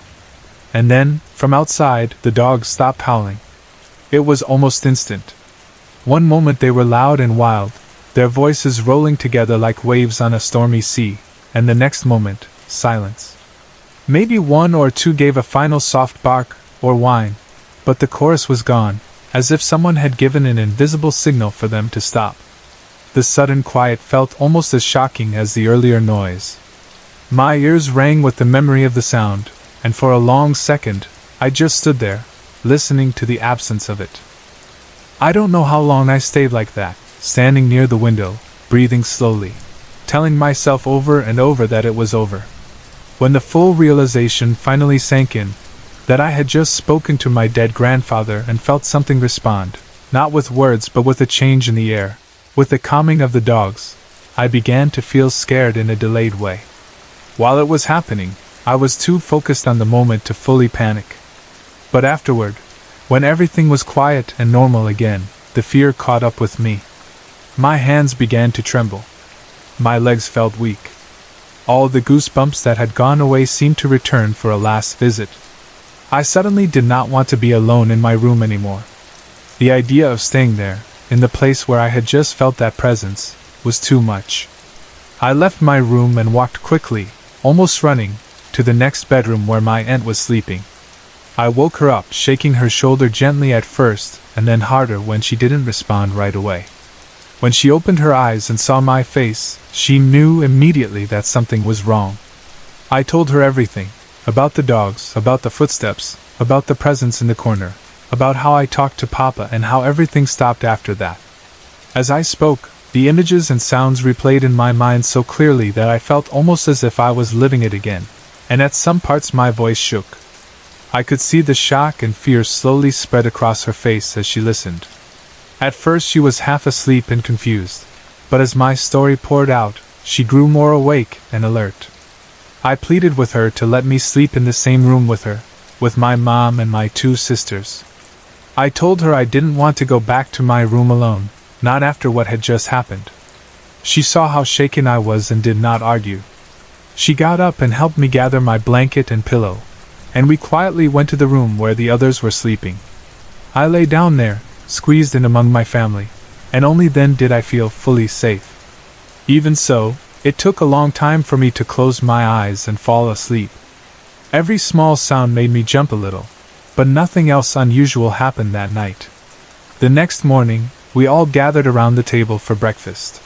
S1: And then, from outside, the dogs stopped howling. It was almost instant. One moment they were loud and wild, their voices rolling together like waves on a stormy sea, and the next moment, silence. Maybe one or two gave a final soft bark, or whine, but the chorus was gone, as if someone had given an invisible signal for them to stop. The sudden quiet felt almost as shocking as the earlier noise. My ears rang with the memory of the sound, and for a long second, I just stood there, listening to the absence of it. I don't know how long I stayed like that, standing near the window, breathing slowly, telling myself over and over that it was over. When the full realization finally sank in, that I had just spoken to my dead grandfather and felt something respond, not with words but with a change in the air, with the calming of the dogs, I began to feel scared in a delayed way. While it was happening, I was too focused on the moment to fully panic. But afterward, when everything was quiet and normal again, the fear caught up with me. My hands began to tremble. My legs felt weak. All the goosebumps that had gone away seemed to return for a last visit. I suddenly did not want to be alone in my room anymore. The idea of staying there, in the place where I had just felt that presence, was too much. I left my room and walked quickly, almost running, to the next bedroom where my aunt was sleeping. I woke her up, shaking her shoulder gently at first, and then harder when she didn't respond right away. When she opened her eyes and saw my face, she knew immediately that something was wrong. I told her everything, about the dogs, about the footsteps, about the presence in the corner, about how I talked to Papa and how everything stopped after that. As I spoke, the images and sounds replayed in my mind so clearly that I felt almost as if I was living it again, and at some parts my voice shook. I could see the shock and fear slowly spread across her face as she listened. At first she was half asleep and confused, but as my story poured out, she grew more awake and alert. I pleaded with her to let me sleep in the same room with her, with my mom and my two sisters. I told her I didn't want to go back to my room alone, not after what had just happened. She saw how shaken I was and did not argue. She got up and helped me gather my blanket and pillow, and we quietly went to the room where the others were sleeping. I lay down there, squeezed in among my family, and only then did I feel fully safe. Even so, it took a long time for me to close my eyes and fall asleep. Every small sound made me jump a little, but nothing else unusual happened that night. The next morning, we all gathered around the table for breakfast.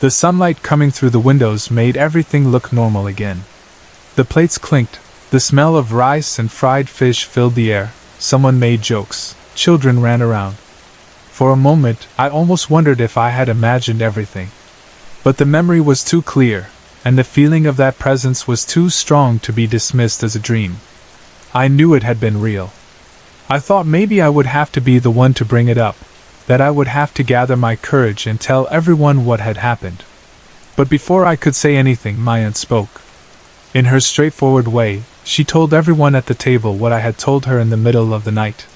S1: The sunlight coming through the windows made everything look normal again. The plates clinked, the smell of rice and fried fish filled the air, someone made jokes, children ran around. For a moment, I almost wondered if I had imagined everything. But the memory was too clear, and the feeling of that presence was too strong to be dismissed as a dream. I knew it had been real. I thought maybe I would have to be the one to bring it up, that I would have to gather my courage and tell everyone what had happened. But before I could say anything, my aunt spoke. In her straightforward way, she told everyone at the table what I had told her in the middle of the night.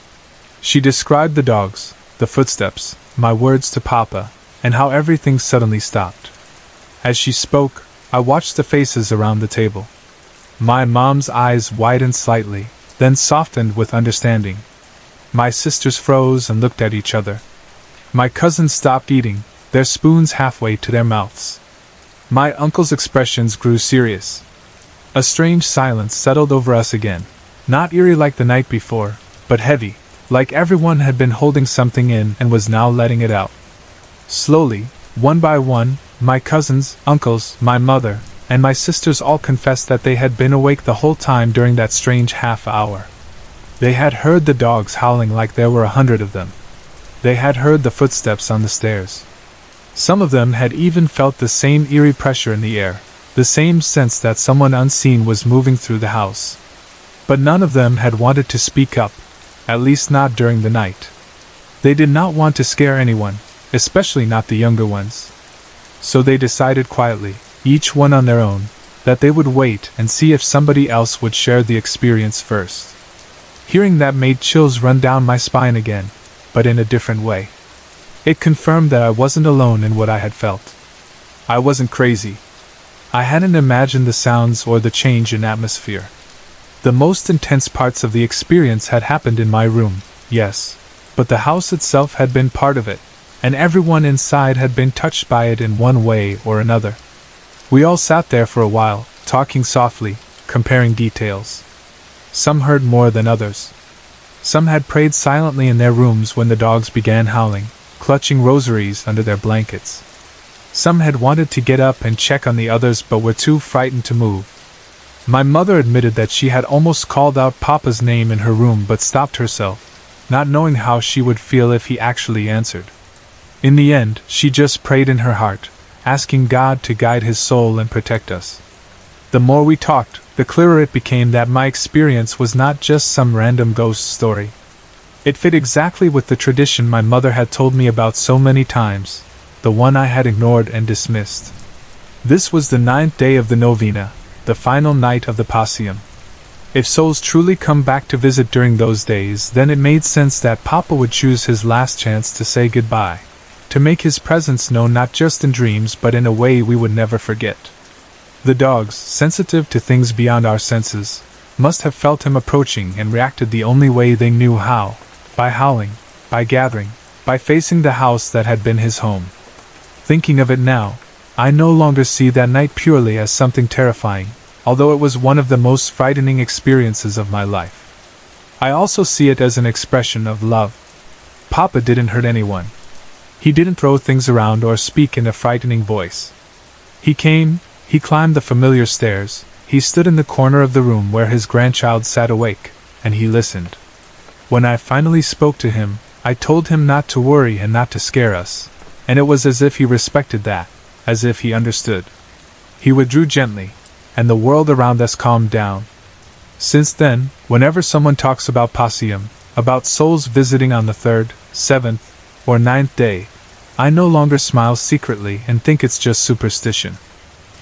S1: She described the dogs, the footsteps, my words to Papa, and how everything suddenly stopped. As she spoke, I watched the faces around the table. My mom's eyes widened slightly, then softened with understanding. My sisters froze and looked at each other. My cousins stopped eating, their spoons halfway to their mouths. My uncle's expressions grew serious. A strange silence settled over us again. Not eerie like the night before, but heavy, like everyone had been holding something in and was now letting it out. Slowly, one by one, my cousins, uncles, my mother, and my sisters all confessed that they had been awake the whole time during that strange half-hour. They had heard the dogs howling like there were 100 of them. They had heard the footsteps on the stairs. Some of them had even felt the same eerie pressure in the air, the same sense that someone unseen was moving through the house. But none of them had wanted to speak up, at least not during the night. They did not want to scare anyone, especially not the younger ones. So they decided quietly, each one on their own, that they would wait and see if somebody else would share the experience first. Hearing that made chills run down my spine again, but in a different way. It confirmed that I wasn't alone in what I had felt. I wasn't crazy. I hadn't imagined the sounds or the change in atmosphere. The most intense parts of the experience had happened in my room, yes, but the house itself had been part of it, and everyone inside had been touched by it in one way or another. We all sat there for a while, talking softly, comparing details. Some heard more than others. Some had prayed silently in their rooms when the dogs began howling, clutching rosaries under their blankets. Some had wanted to get up and check on the others but were too frightened to move. My mother admitted that she had almost called out Papa's name in her room but stopped herself, not knowing how she would feel if he actually answered. In the end, she just prayed in her heart, asking God to guide his soul and protect us. The more we talked, the clearer it became that my experience was not just some random ghost story. It fit exactly with the tradition my mother had told me about so many times, the one I had ignored and dismissed. This was the 9th day of the novena, the final night of the Pasium. If souls truly come back to visit during those days, then it made sense that Papa would choose his last chance to say goodbye, to make his presence known not just in dreams but in a way we would never forget. The dogs, sensitive to things beyond our senses, must have felt him approaching and reacted the only way they knew how, by howling, by gathering, by facing the house that had been his home. Thinking of it now, I no longer see that night purely as something terrifying, although it was one of the most frightening experiences of my life. I also see it as an expression of love. Papa didn't hurt anyone. He didn't throw things around or speak in a frightening voice. He came, he climbed the familiar stairs, he stood in the corner of the room where his grandchild sat awake, and he listened. When I finally spoke to him, I told him not to worry and not to scare us, and it was as if he respected that, as if he understood. He withdrew gently, and the world around us calmed down. Since then, whenever someone talks about Pasium, about souls visiting on the 3rd, 7th, or 9th day, I no longer smile secretly and think it's just superstition.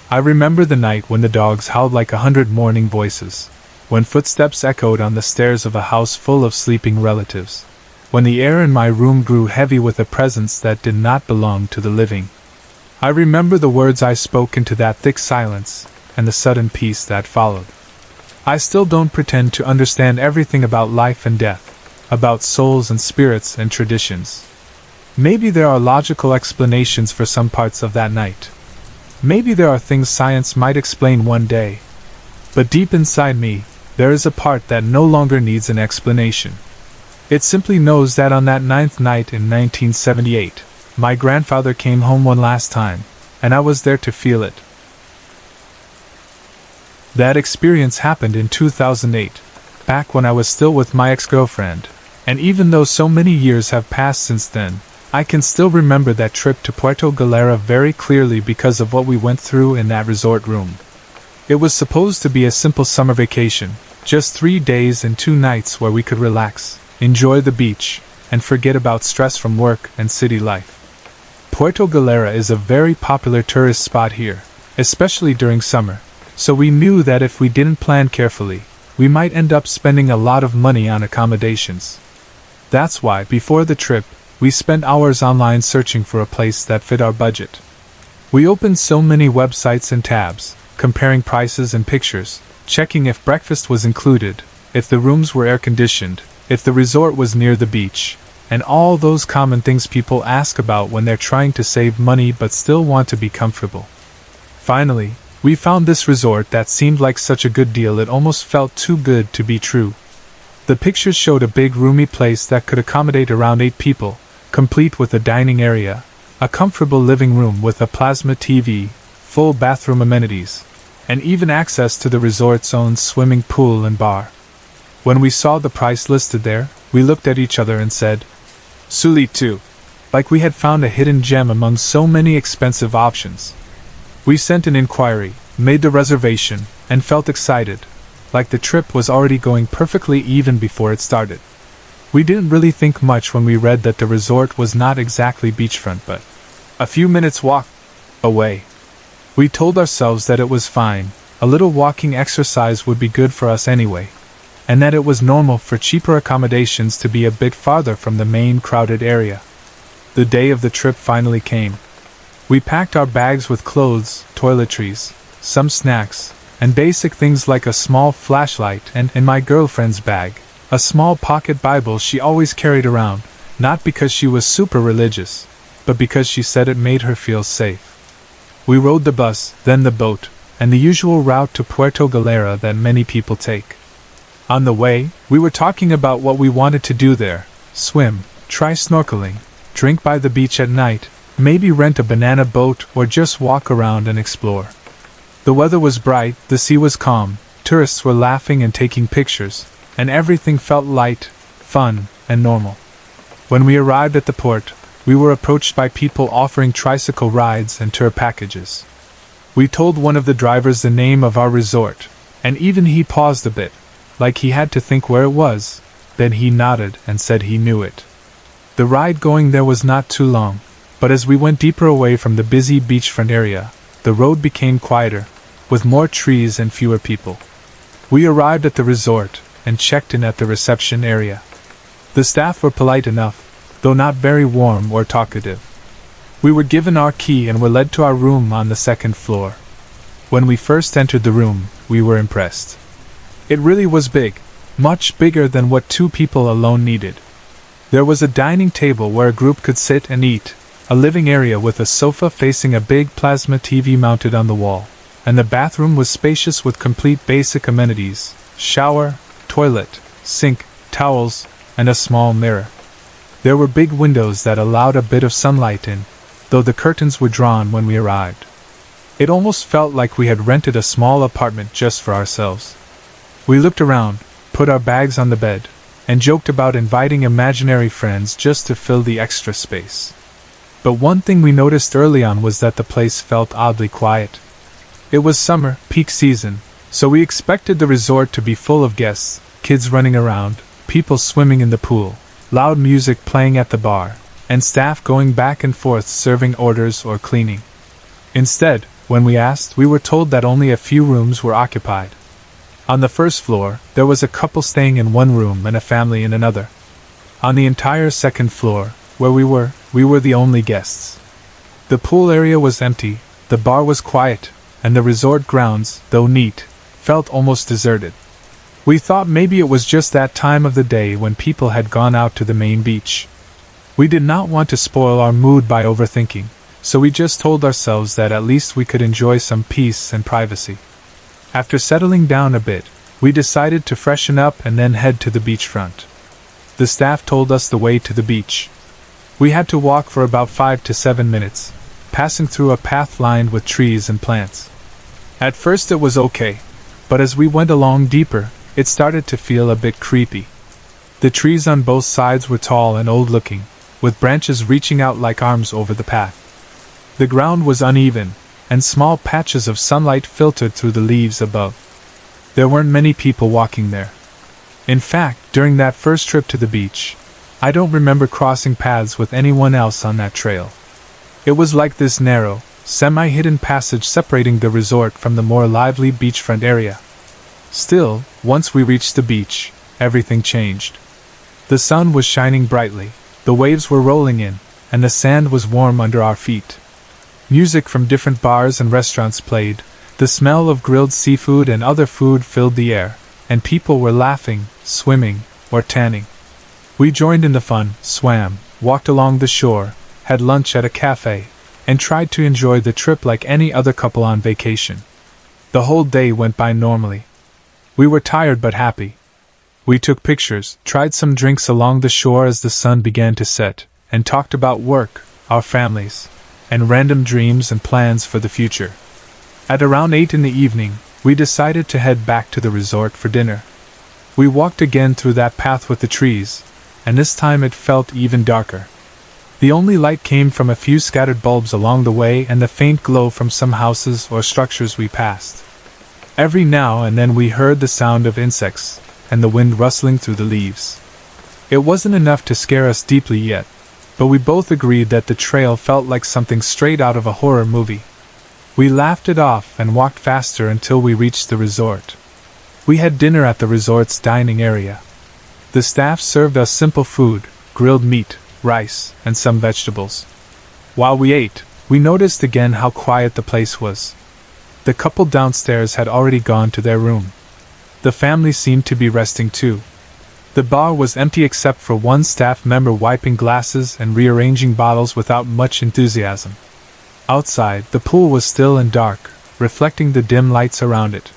S1: I remember the night when the dogs howled like 100 mourning voices, when footsteps echoed on the stairs of a house full of sleeping relatives, when the air in my room grew heavy with a presence that did not belong to the living. I remember the words I spoke into that thick silence, and the sudden peace that followed. I still don't pretend to understand everything about life and death, about souls and spirits and traditions. Maybe there are logical explanations for some parts of that night. Maybe there are things science might explain one day. But deep inside me, there is a part that no longer needs an explanation. It simply knows that on that 9th night in 1978, my grandfather came home one last time, and I was there to feel it. That experience happened in 2008, back when I was still with my ex-girlfriend, and even though so many years have passed since then, I can still remember that trip to Puerto Galera very clearly because of what we went through in that resort room. It was supposed to be a simple summer vacation, just 3 days and 2 nights where we could relax, enjoy the beach, and forget about stress from work and city life. Puerto Galera is a very popular tourist spot here, especially during summer, so we knew that if we didn't plan carefully, we might end up spending a lot of money on accommodations. That's why, before the trip, we spent hours online searching for a place that fit our budget. We opened so many websites and tabs, comparing prices and pictures, checking if breakfast was included, if the rooms were air-conditioned, if the resort was near the beach, and all those common things people ask about when they're trying to save money but still want to be comfortable. Finally, We found this resort that seemed like such a good deal it almost felt too good to be true. The pictures showed a big roomy place that could accommodate around 8 people, complete with a dining area, a comfortable living room with a plasma TV, full bathroom amenities, and even access to the resort's own swimming pool and bar. When we saw the price listed there, we looked at each other and said, "Suli too," like we had found a hidden gem among so many expensive options. We sent an inquiry, made the reservation, and felt excited, like the trip was already going perfectly even before it started. We didn't really think much when we read that the resort was not exactly beachfront but a few minutes walk away. We told ourselves that it was fine, a little walking exercise would be good for us anyway, and that it was normal for cheaper accommodations to be a bit farther from the main crowded area. The day of the trip finally came. We packed our bags with clothes, toiletries, some snacks, and basic things like a small flashlight and, in my girlfriend's bag, a small pocket Bible she always carried around, not because she was super religious, but because she said it made her feel safe. We rode the bus, then the boat, and the usual route to Puerto Galera that many people take. On the way, we were talking about what we wanted to do there: swim, try snorkeling, drink by the beach at night, maybe rent a banana boat or just walk around and explore. The weather was bright, the sea was calm, tourists were laughing and taking pictures, and everything felt light, fun, and normal. When we arrived at the port, we were approached by people offering tricycle rides and tour packages. We told one of the drivers the name of our resort, and even he paused a bit, like he had to think where it was, then he nodded and said he knew it. The ride going there was not too long, but as we went deeper away from the busy beachfront area, the road became quieter, with more trees and fewer people. We arrived at the resort and checked in at the reception area. The staff were polite enough, though not very warm or talkative. We were given our key and were led to our room on the second floor. When we first entered the room, we were impressed. It really was big, much bigger than what 2 people alone needed. There was a dining table where a group could sit and eat, a living area with a sofa facing a big plasma TV mounted on the wall, and the bathroom was spacious with complete basic amenities: shower, toilet, sink, towels, and a small mirror. There were big windows that allowed a bit of sunlight in, though the curtains were drawn when we arrived. It almost felt like we had rented a small apartment just for ourselves. We looked around, put our bags on the bed, and joked about inviting imaginary friends just to fill the extra space. But one thing we noticed early on was that the place felt oddly quiet. It was summer, peak season, so we expected the resort to be full of guests, kids running around, people swimming in the pool, loud music playing at the bar, and staff going back and forth serving orders or cleaning. Instead, when we asked, we were told that only a few rooms were occupied. On the first floor, there was a couple staying in one room and a family in another. On the entire second floor, where we were the only guests. The pool area was empty, the bar was quiet, and the resort grounds, though neat, felt almost deserted. We thought maybe it was just that time of the day when people had gone out to the main beach. We did not want to spoil our mood by overthinking, so we just told ourselves that at least we could enjoy some peace and privacy. After settling down a bit, we decided to freshen up and then head to the beachfront. The staff told us the way to the beach. We had to walk for about 5 to 7 minutes, passing through a path lined with trees and plants. At first it was okay, but as we went along deeper, it started to feel a bit creepy. The trees on both sides were tall and old-looking, with branches reaching out like arms over the path. The ground was uneven, and small patches of sunlight filtered through the leaves above. There weren't many people walking there. In fact, during that first trip to the beach, I don't remember crossing paths with anyone else on that trail. It was like this narrow, semi-hidden passage separating the resort from the more lively beachfront area. Still, once we reached the beach, everything changed. The sun was shining brightly, the waves were rolling in, and the sand was warm under our feet. Music from different bars and restaurants played, the smell of grilled seafood and other food filled the air, and people were laughing, swimming, or tanning. We joined in the fun, swam, walked along the shore, had lunch at a cafe, and tried to enjoy the trip like any other couple on vacation. The whole day went by normally. We were tired but happy. We took pictures, tried some drinks along the shore as the sun began to set, and talked about work, our families, and random dreams and plans for the future. At around 8 in the evening, we decided to head back to the resort for dinner. We walked again through that path with the trees, and this time it felt even darker. The only light came from a few scattered bulbs along the way and the faint glow from some houses or structures we passed. Every now and then we heard the sound of insects, and the wind rustling through the leaves. It wasn't enough to scare us deeply yet, but we both agreed that the trail felt like something straight out of a horror movie. We laughed it off and walked faster until we reached the resort. We had dinner at the resort's dining area. The staff served us simple food, grilled meat, rice, and some vegetables. While we ate, we noticed again how quiet the place was. The couple downstairs had already gone to their room. The family seemed to be resting too. The bar was empty except for one staff member wiping glasses and rearranging bottles without much enthusiasm. Outside, the pool was still and dark, reflecting the dim lights around it.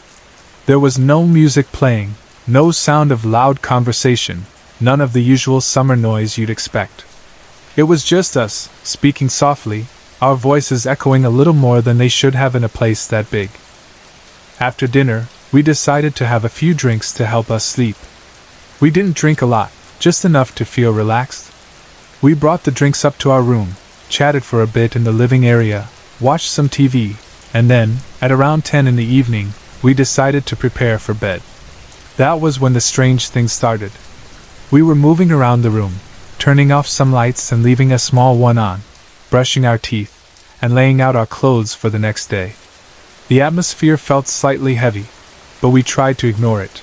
S1: There was no music playing, no sound of loud conversation, none of the usual summer noise you'd expect. It was just us, speaking softly, our voices echoing a little more than they should have in a place that big. After dinner, we decided to have a few drinks to help us sleep. We didn't drink a lot, just enough to feel relaxed. We brought the drinks up to our room, chatted for a bit in the living area, watched some TV, and then, at around 10 in the evening, we decided to prepare for bed. That was when the strange thing started. We were moving around the room, turning off some lights and leaving a small one on, brushing our teeth, and laying out our clothes for the next day. The atmosphere felt slightly heavy, but we tried to ignore it.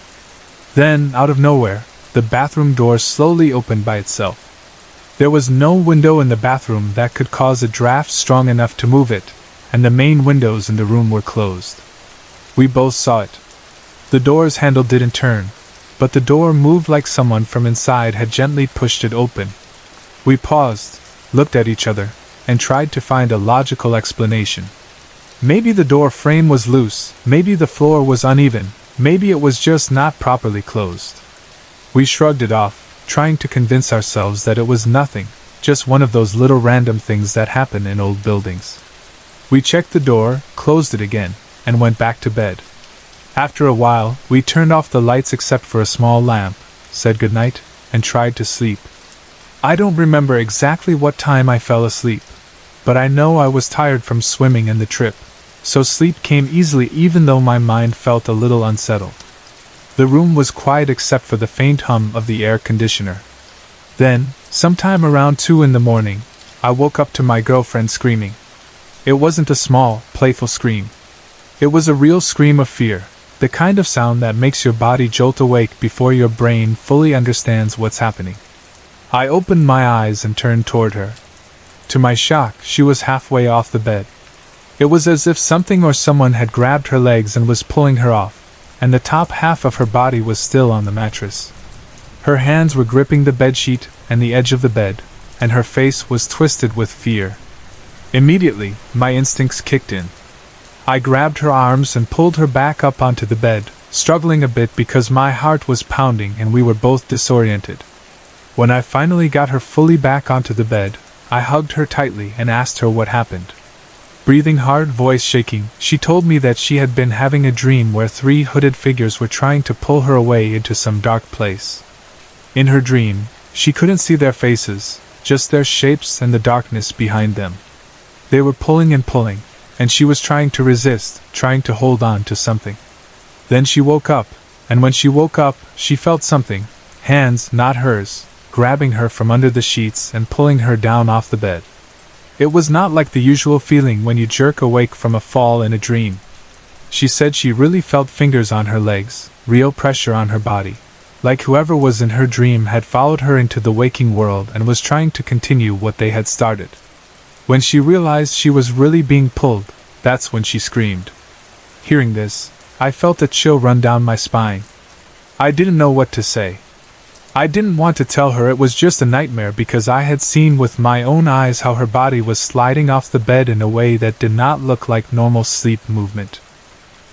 S1: Then, out of nowhere, the bathroom door slowly opened by itself. There was no window in the bathroom that could cause a draft strong enough to move it, and the main windows in the room were closed. We both saw it. The door's handle didn't turn, but the door moved like someone from inside had gently pushed it open. We paused, looked at each other, and tried to find a logical explanation. Maybe the door frame was loose, maybe the floor was uneven, maybe it was just not properly closed. We shrugged it off, trying to convince ourselves that it was nothing, just one of those little random things that happen in old buildings. We checked the door, closed it again, and went back to bed. After a while, we turned off the lights except for a small lamp, said goodnight, and tried to sleep. I don't remember exactly what time I fell asleep, but I know I was tired from swimming and the trip, so sleep came easily even though my mind felt a little unsettled. The room was quiet except for the faint hum of the air conditioner. Then, sometime around 2 in the morning, I woke up to my girlfriend screaming. It wasn't a small, playful scream. It was a real scream of fear, the kind of sound that makes your body jolt awake before your brain fully understands what's happening. I opened my eyes and turned toward her. To my shock, she was halfway off the bed. It was as if something or someone had grabbed her legs and was pulling her off, and the top half of her body was still on the mattress. Her hands were gripping the bedsheet and the edge of the bed, and her face was twisted with fear. Immediately, my instincts kicked in. I grabbed her arms and pulled her back up onto the bed, struggling a bit because my heart was pounding and we were both disoriented. When I finally got her fully back onto the bed, I hugged her tightly and asked her what happened. Breathing hard, voice shaking, she told me that she had been having a dream where 3 hooded figures were trying to pull her away into some dark place. In her dream, she couldn't see their faces, just their shapes and the darkness behind them. They were pulling and pulling, and she was trying to resist, trying to hold on to something. Then she woke up, and when she woke up, she felt something, hands, not hers, grabbing her from under the sheets and pulling her down off the bed. It was not like the usual feeling when you jerk awake from a fall in a dream. She said she really felt fingers on her legs, real pressure on her body, like whoever was in her dream had followed her into the waking world and was trying to continue what they had started. When she realized she was really being pulled, that's when she screamed. Hearing this, I felt a chill run down my spine. I didn't know what to say. I didn't want to tell her it was just a nightmare because I had seen with my own eyes how her body was sliding off the bed in a way that did not look like normal sleep movement.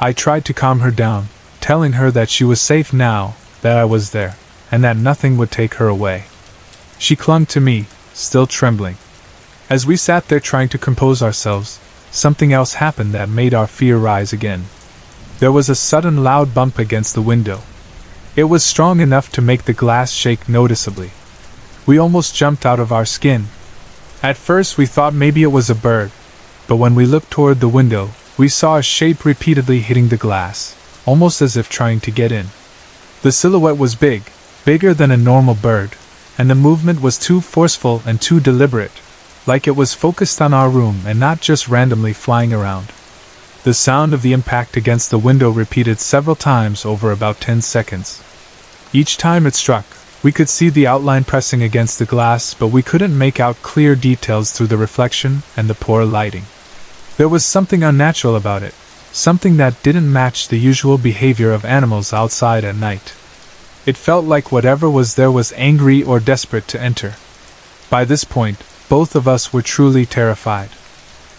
S1: I tried to calm her down, telling her that she was safe now, that I was there, and that nothing would take her away. She clung to me, still trembling. As we sat there trying to compose ourselves, something else happened that made our fear rise again. There was a sudden loud bump against the window. It was strong enough to make the glass shake noticeably. We almost jumped out of our skin. At first we thought maybe it was a bird, but when we looked toward the window, we saw a shape repeatedly hitting the glass, almost as if trying to get in. The silhouette was big, bigger than a normal bird, and the movement was too forceful and too deliberate, like it was focused on our room and not just randomly flying around. The sound of the impact against the window repeated several times over about 10 seconds. Each time it struck, we could see the outline pressing against the glass, but we couldn't make out clear details through the reflection and the poor lighting. There was something unnatural about it, something that didn't match the usual behavior of animals outside at night. It felt like whatever was there was angry or desperate to enter. By this point, both of us were truly terrified.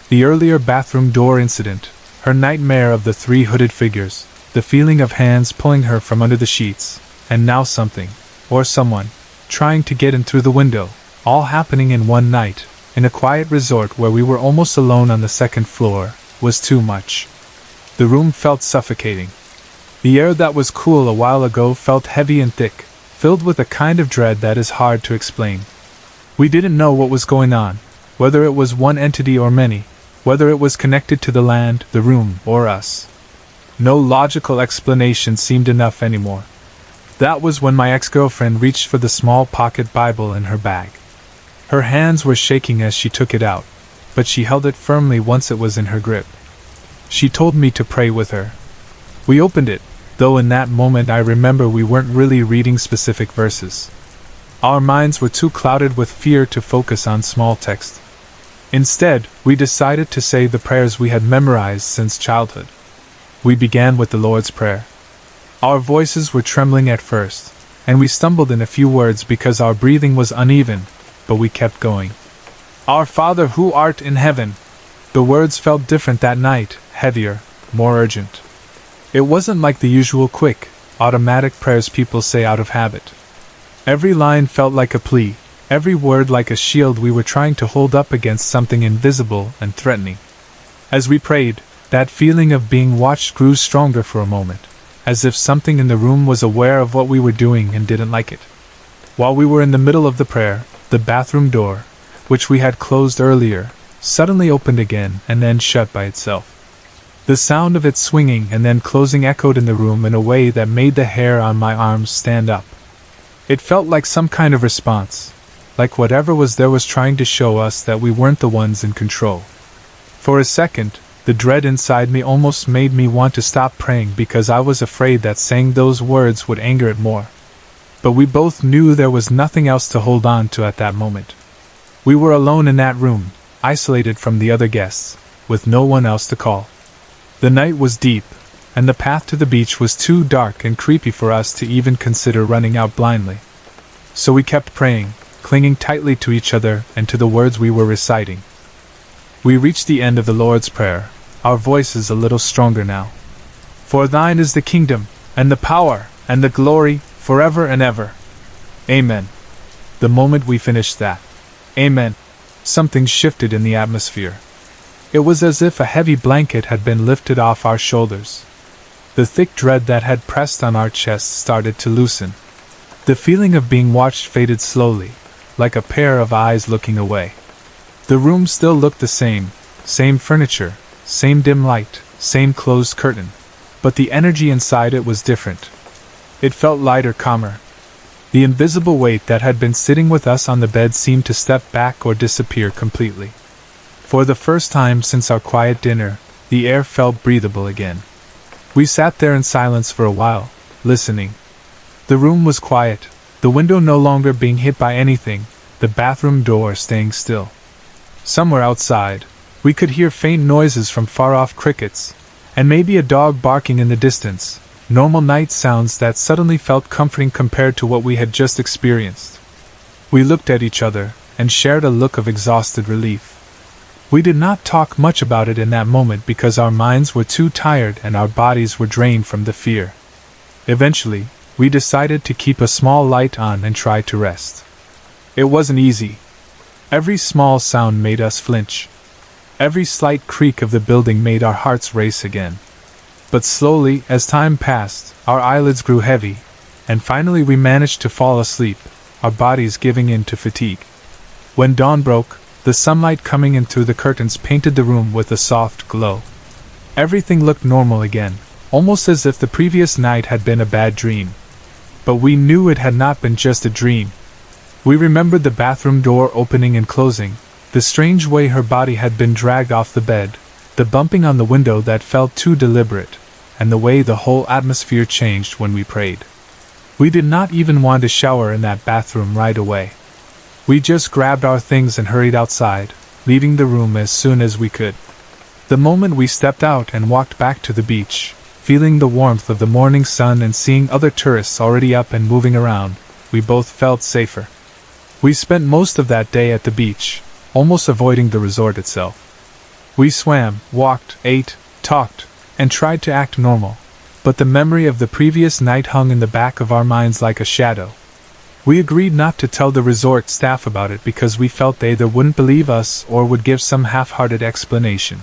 S1: The earlier bathroom door incident, her nightmare of the 3 hooded figures, the feeling of hands pulling her from under the sheets, and now something, or someone, trying to get in through the window, all happening in one night, in a quiet resort where we were almost alone on the 2nd floor, was too much. The room felt suffocating. The air that was cool a while ago felt heavy and thick, filled with a kind of dread that is hard to explain. We didn't know what was going on, whether it was one entity or many, whether it was connected to the land, the room, or us. No logical explanation seemed enough anymore. That was when my ex-girlfriend reached for the small pocket Bible in her bag. Her hands were shaking as she took it out, but she held it firmly once it was in her grip. She told me to pray with her. We opened it, though in that moment I remember we weren't really reading specific verses. Our minds were too clouded with fear to focus on small text. Instead, we decided to say the prayers we had memorized since childhood. We began with the Lord's Prayer. Our voices were trembling at first, and we stumbled in a few words because our breathing was uneven, but we kept going. Our Father who art in heaven. The words felt different that night, heavier, more urgent. It wasn't like the usual quick, automatic prayers people say out of habit. Every line felt like a plea, every word like a shield we were trying to hold up against something invisible and threatening. As we prayed, that feeling of being watched grew stronger for a moment, as if something in the room was aware of what we were doing and didn't like it. While we were in the middle of the prayer, the bathroom door, which we had closed earlier, suddenly opened again and then shut by itself. The sound of it swinging and then closing echoed in the room in a way that made the hair on my arms stand up. It felt like some kind of response, like whatever was there was trying to show us that we weren't the ones in control. For a second, the dread inside me almost made me want to stop praying because I was afraid that saying those words would anger it more. But we both knew there was nothing else to hold on to at that moment. We were alone in that room, isolated from the other guests, with no one else to call. The night was deep, and the path to the beach was too dark and creepy for us to even consider running out blindly. So we kept praying, clinging tightly to each other and to the words we were reciting. We reached the end of the Lord's Prayer, our voices a little stronger now. For thine is the kingdom, and the power, and the glory, forever and ever. Amen. The moment we finished that, Amen, something shifted in the atmosphere. It was as if a heavy blanket had been lifted off our shoulders. The thick dread that had pressed on our chests started to loosen. The feeling of being watched faded slowly, like a pair of eyes looking away. The room still looked the same furniture, same dim light, same closed curtain, but the energy inside it was different. It felt lighter, calmer. The invisible weight that had been sitting with us on the bed seemed to step back or disappear completely. For the first time since our quiet dinner, the air felt breathable again. We sat there in silence for a while, listening. The room was quiet, the window no longer being hit by anything, the bathroom door staying still. Somewhere outside, we could hear faint noises from far-off crickets, and maybe a dog barking in the distance, normal night sounds that suddenly felt comforting compared to what we had just experienced. We looked at each other, and shared a look of exhausted relief. We did not talk much about it in that moment because our minds were too tired and our bodies were drained from the fear. Eventually, we decided to keep a small light on and try to rest. It wasn't easy. Every small sound made us flinch. Every slight creak of the building made our hearts race again. But slowly, as time passed, our eyelids grew heavy, and finally we managed to fall asleep, our bodies giving in to fatigue. When dawn broke, the sunlight coming in through the curtains painted the room with a soft glow. Everything looked normal again, almost as if the previous night had been a bad dream. But we knew it had not been just a dream. We remembered the bathroom door opening and closing, the strange way her body had been dragged off the bed, the bumping on the window that felt too deliberate, and the way the whole atmosphere changed when we prayed. We did not even want to shower in that bathroom right away. We just grabbed our things and hurried outside, leaving the room as soon as we could. The moment we stepped out and walked back to the beach, feeling the warmth of the morning sun and seeing other tourists already up and moving around, we both felt safer. We spent most of that day at the beach, almost avoiding the resort itself. We swam, walked, ate, talked, and tried to act normal, but the memory of the previous night hung in the back of our minds like a shadow. We agreed not to tell the resort staff about it because we felt they either wouldn't believe us or would give some half-hearted explanation.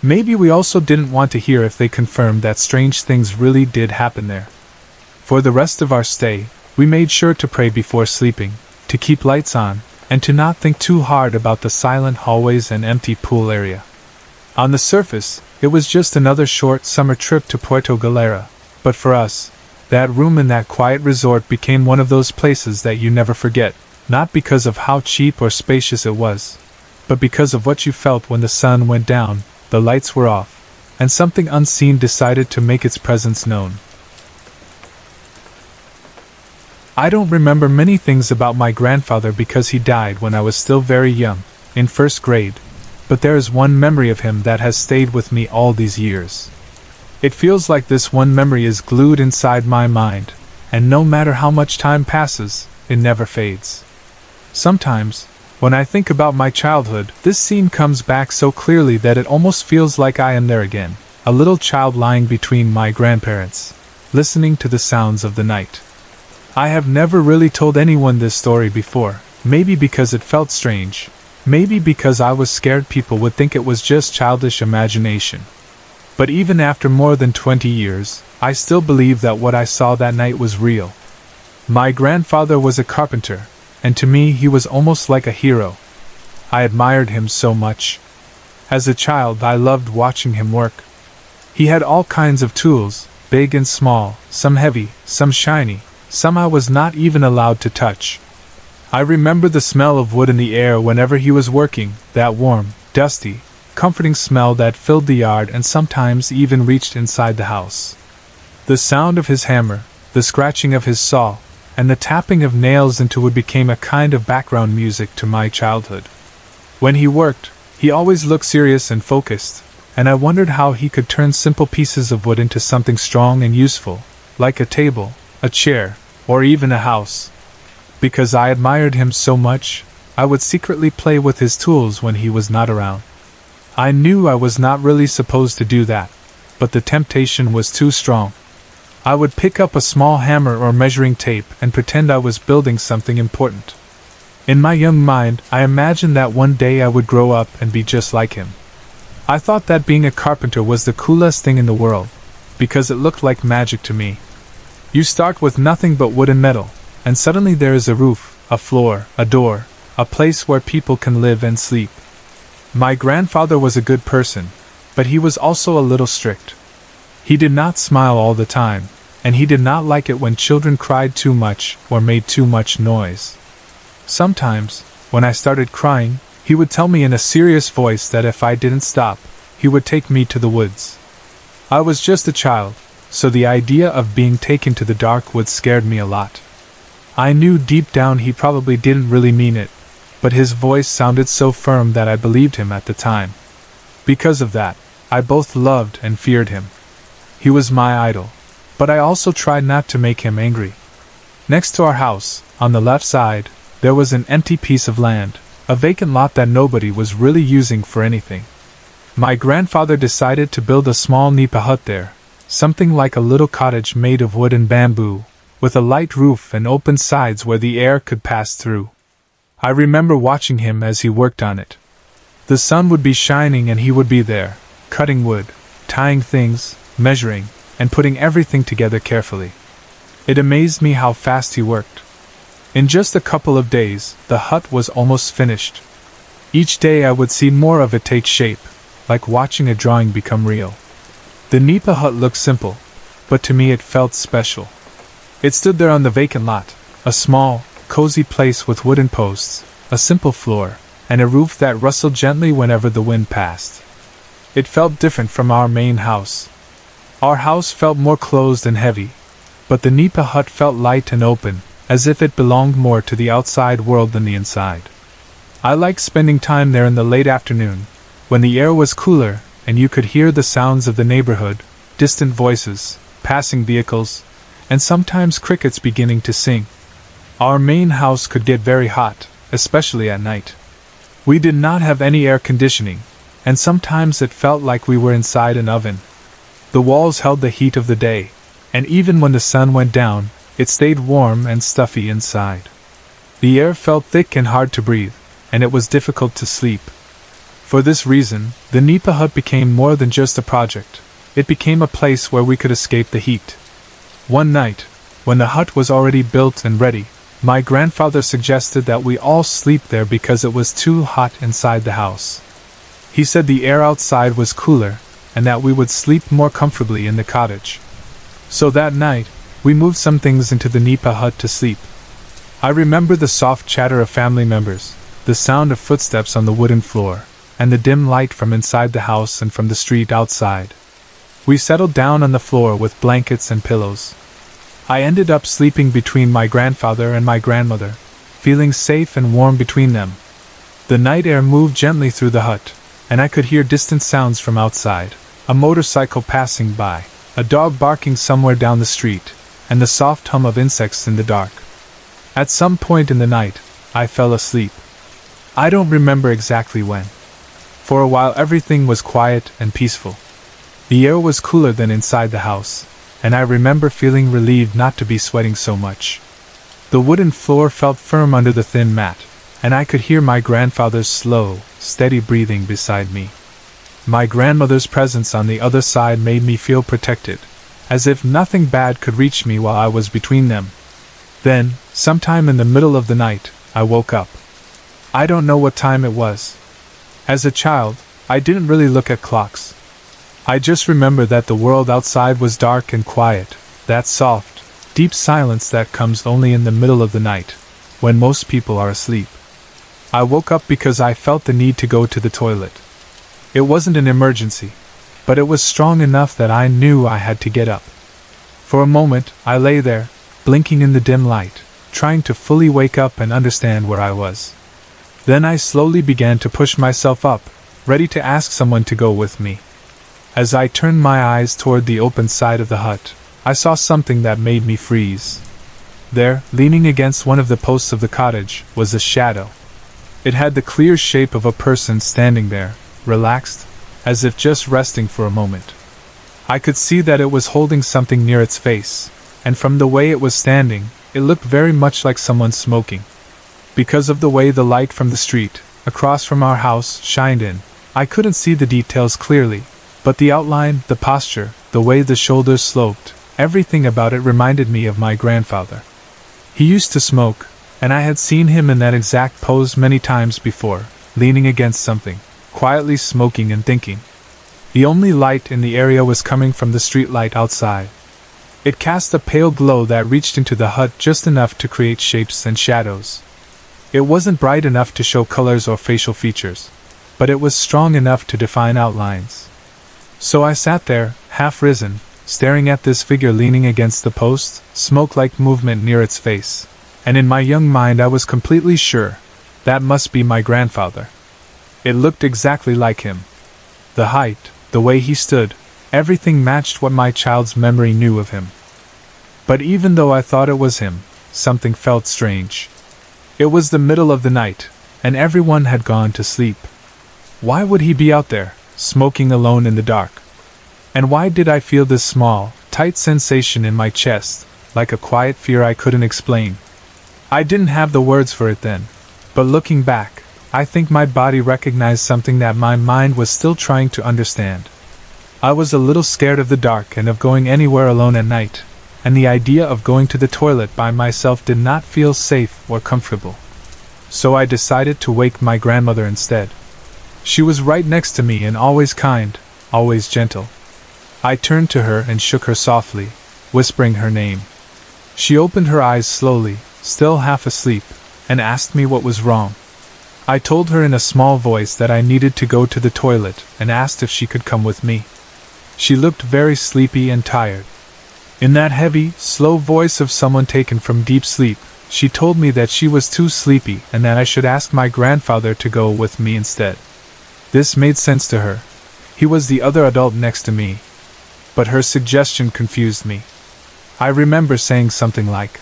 S1: Maybe we also didn't want to hear if they confirmed that strange things really did happen there. For the rest of our stay, we made sure to pray before sleeping, to keep lights on, and to not think too hard about the silent hallways and empty pool area. On the surface, it was just another short summer trip to Puerto Galera, but for us, that room in that quiet resort became one of those places that you never forget, not because of how cheap or spacious it was, but because of what you felt when the sun went down, the lights were off, and something unseen decided to make its presence known. I don't remember many things about my grandfather because he died when I was still very young, in first grade, but there is one memory of him that has stayed with me all these years. It feels like this one memory is glued inside my mind, and no matter how much time passes, it never fades. Sometimes, when I think about my childhood, this scene comes back so clearly that it almost feels like I am there again, a little child lying between my grandparents, listening to the sounds of the night. I have never really told anyone this story before, maybe because it felt strange, maybe because I was scared people would think it was just childish imagination. But even after more than 20 years, I still believe that what I saw that night was real. My grandfather was a carpenter, and to me he was almost like a hero. I admired him so much. As a child, I loved watching him work. He had all kinds of tools, big and small, some heavy, some shiny, some I was not even allowed to touch. I remember the smell of wood in the air whenever he was working, that warm, dusty, comforting smell that filled the yard and sometimes even reached inside the house. The sound of his hammer, the scratching of his saw, and the tapping of nails into wood became a kind of background music to my childhood. When he worked, he always looked serious and focused, and I wondered how he could turn simple pieces of wood into something strong and useful, like a table, a chair, or even a house. Because I admired him so much, I would secretly play with his tools when he was not around. I knew I was not really supposed to do that, but the temptation was too strong. I would pick up a small hammer or measuring tape and pretend I was building something important. In my young mind, I imagined that one day I would grow up and be just like him. I thought that being a carpenter was the coolest thing in the world, because it looked like magic to me. You start with nothing but wood and metal, and suddenly there is a roof, a floor, a door, a place where people can live and sleep. My grandfather was a good person, but he was also a little strict. He did not smile all the time, and he did not like it when children cried too much or made too much noise. Sometimes, when I started crying, he would tell me in a serious voice that if I didn't stop, he would take me to the woods. I was just a child, so the idea of being taken to the dark woods scared me a lot. I knew deep down he probably didn't really mean it, but his voice sounded so firm that I believed him at the time. Because of that, I both loved and feared him. He was my idol, but I also tried not to make him angry. Next to our house, on the left side, there was an empty piece of land, a vacant lot that nobody was really using for anything. My grandfather decided to build a small nipa hut there, something like a little cottage made of wood and bamboo, with a light roof and open sides where the air could pass through. I remember watching him as he worked on it. The sun would be shining and he would be there, cutting wood, tying things, measuring, and putting everything together carefully. It amazed me how fast he worked. In just a couple of days, the hut was almost finished. Each day I would see more of it take shape, like watching a drawing become real. The nipa hut looked simple, but to me it felt special. It stood there on the vacant lot, a small, cozy place with wooden posts, a simple floor, and a roof that rustled gently whenever the wind passed. It felt different from our main house. Our house felt more closed and heavy, but the nipa hut felt light and open, as if it belonged more to the outside world than the inside. I liked spending time there in the late afternoon, when the air was cooler and you could hear the sounds of the neighborhood, distant voices, passing vehicles, and sometimes crickets beginning to sing. Our main house could get very hot, especially at night. We did not have any air conditioning, and sometimes it felt like we were inside an oven. The walls held the heat of the day, and even when the sun went down, it stayed warm and stuffy inside. The air felt thick and hard to breathe, and it was difficult to sleep. For this reason, the nipa hut became more than just a project. It became a place where we could escape the heat. One night, when the hut was already built and ready, my grandfather suggested that we all sleep there because it was too hot inside the house. He said the air outside was cooler, and that we would sleep more comfortably in the cottage. So that night, we moved some things into the nipa hut to sleep. I remember the soft chatter of family members, the sound of footsteps on the wooden floor, and the dim light from inside the house and from the street outside. We settled down on the floor with blankets and pillows. I ended up sleeping between my grandfather and my grandmother, feeling safe and warm between them. The night air moved gently through the hut, and I could hear distant sounds from outside, a motorcycle passing by, a dog barking somewhere down the street, and the soft hum of insects in the dark. At some point in the night, I fell asleep. I don't remember exactly when. For a while everything was quiet and peaceful. The air was cooler than inside the house, and I remember feeling relieved not to be sweating so much. The wooden floor felt firm under the thin mat, and I could hear my grandfather's slow, steady breathing beside me. My grandmother's presence on the other side made me feel protected, as if nothing bad could reach me while I was between them. Then, sometime in the middle of the night, I woke up. I don't know what time it was. As a child, I didn't really look at clocks. I just remember that the world outside was dark and quiet, that soft, deep silence that comes only in the middle of the night, when most people are asleep. I woke up because I felt the need to go to the toilet. It wasn't an emergency, but it was strong enough that I knew I had to get up. For a moment, I lay there, blinking in the dim light, trying to fully wake up and understand where I was. Then I slowly began to push myself up, ready to ask someone to go with me. As I turned my eyes toward the open side of the hut, I saw something that made me freeze. There, leaning against one of the posts of the cottage, was a shadow. It had the clear shape of a person standing there, relaxed, as if just resting for a moment. I could see that it was holding something near its face, and from the way it was standing, it looked very much like someone smoking. Because of the way the light from the street, across from our house, shined in, I couldn't see the details clearly, but the outline, the posture, the way the shoulders sloped, everything about it reminded me of my grandfather. He used to smoke, and I had seen him in that exact pose many times before, leaning against something, quietly smoking and thinking. The only light in the area was coming from the street light outside. It cast a pale glow that reached into the hut just enough to create shapes and shadows. It wasn't bright enough to show colors or facial features, but it was strong enough to define outlines. So I sat there, half risen, staring at this figure leaning against the post, smoke-like movement near its face, and in my young mind I was completely sure that must be my grandfather. It looked exactly like him. The height, the way he stood, everything matched what my child's memory knew of him. But even though I thought it was him, something felt strange. It was the middle of the night, and everyone had gone to sleep. Why would he be out there, smoking alone in the dark? And why did I feel this small, tight sensation in my chest, like a quiet fear I couldn't explain? I didn't have the words for it then, but looking back, I think my body recognized something that my mind was still trying to understand. I was a little scared of the dark and of going anywhere alone at night, and the idea of going to the toilet by myself did not feel safe or comfortable. So I decided to wake my grandmother instead. She was right next to me and always kind, always gentle. I turned to her and shook her softly, whispering her name. She opened her eyes slowly, still half asleep, and asked me what was wrong. I told her in a small voice that I needed to go to the toilet and asked if she could come with me. She looked very sleepy and tired. In that heavy, slow voice of someone taken from deep sleep, she told me that she was too sleepy and that I should ask my grandfather to go with me instead. This made sense to her. He was the other adult next to me. But her suggestion confused me. I remember saying something like,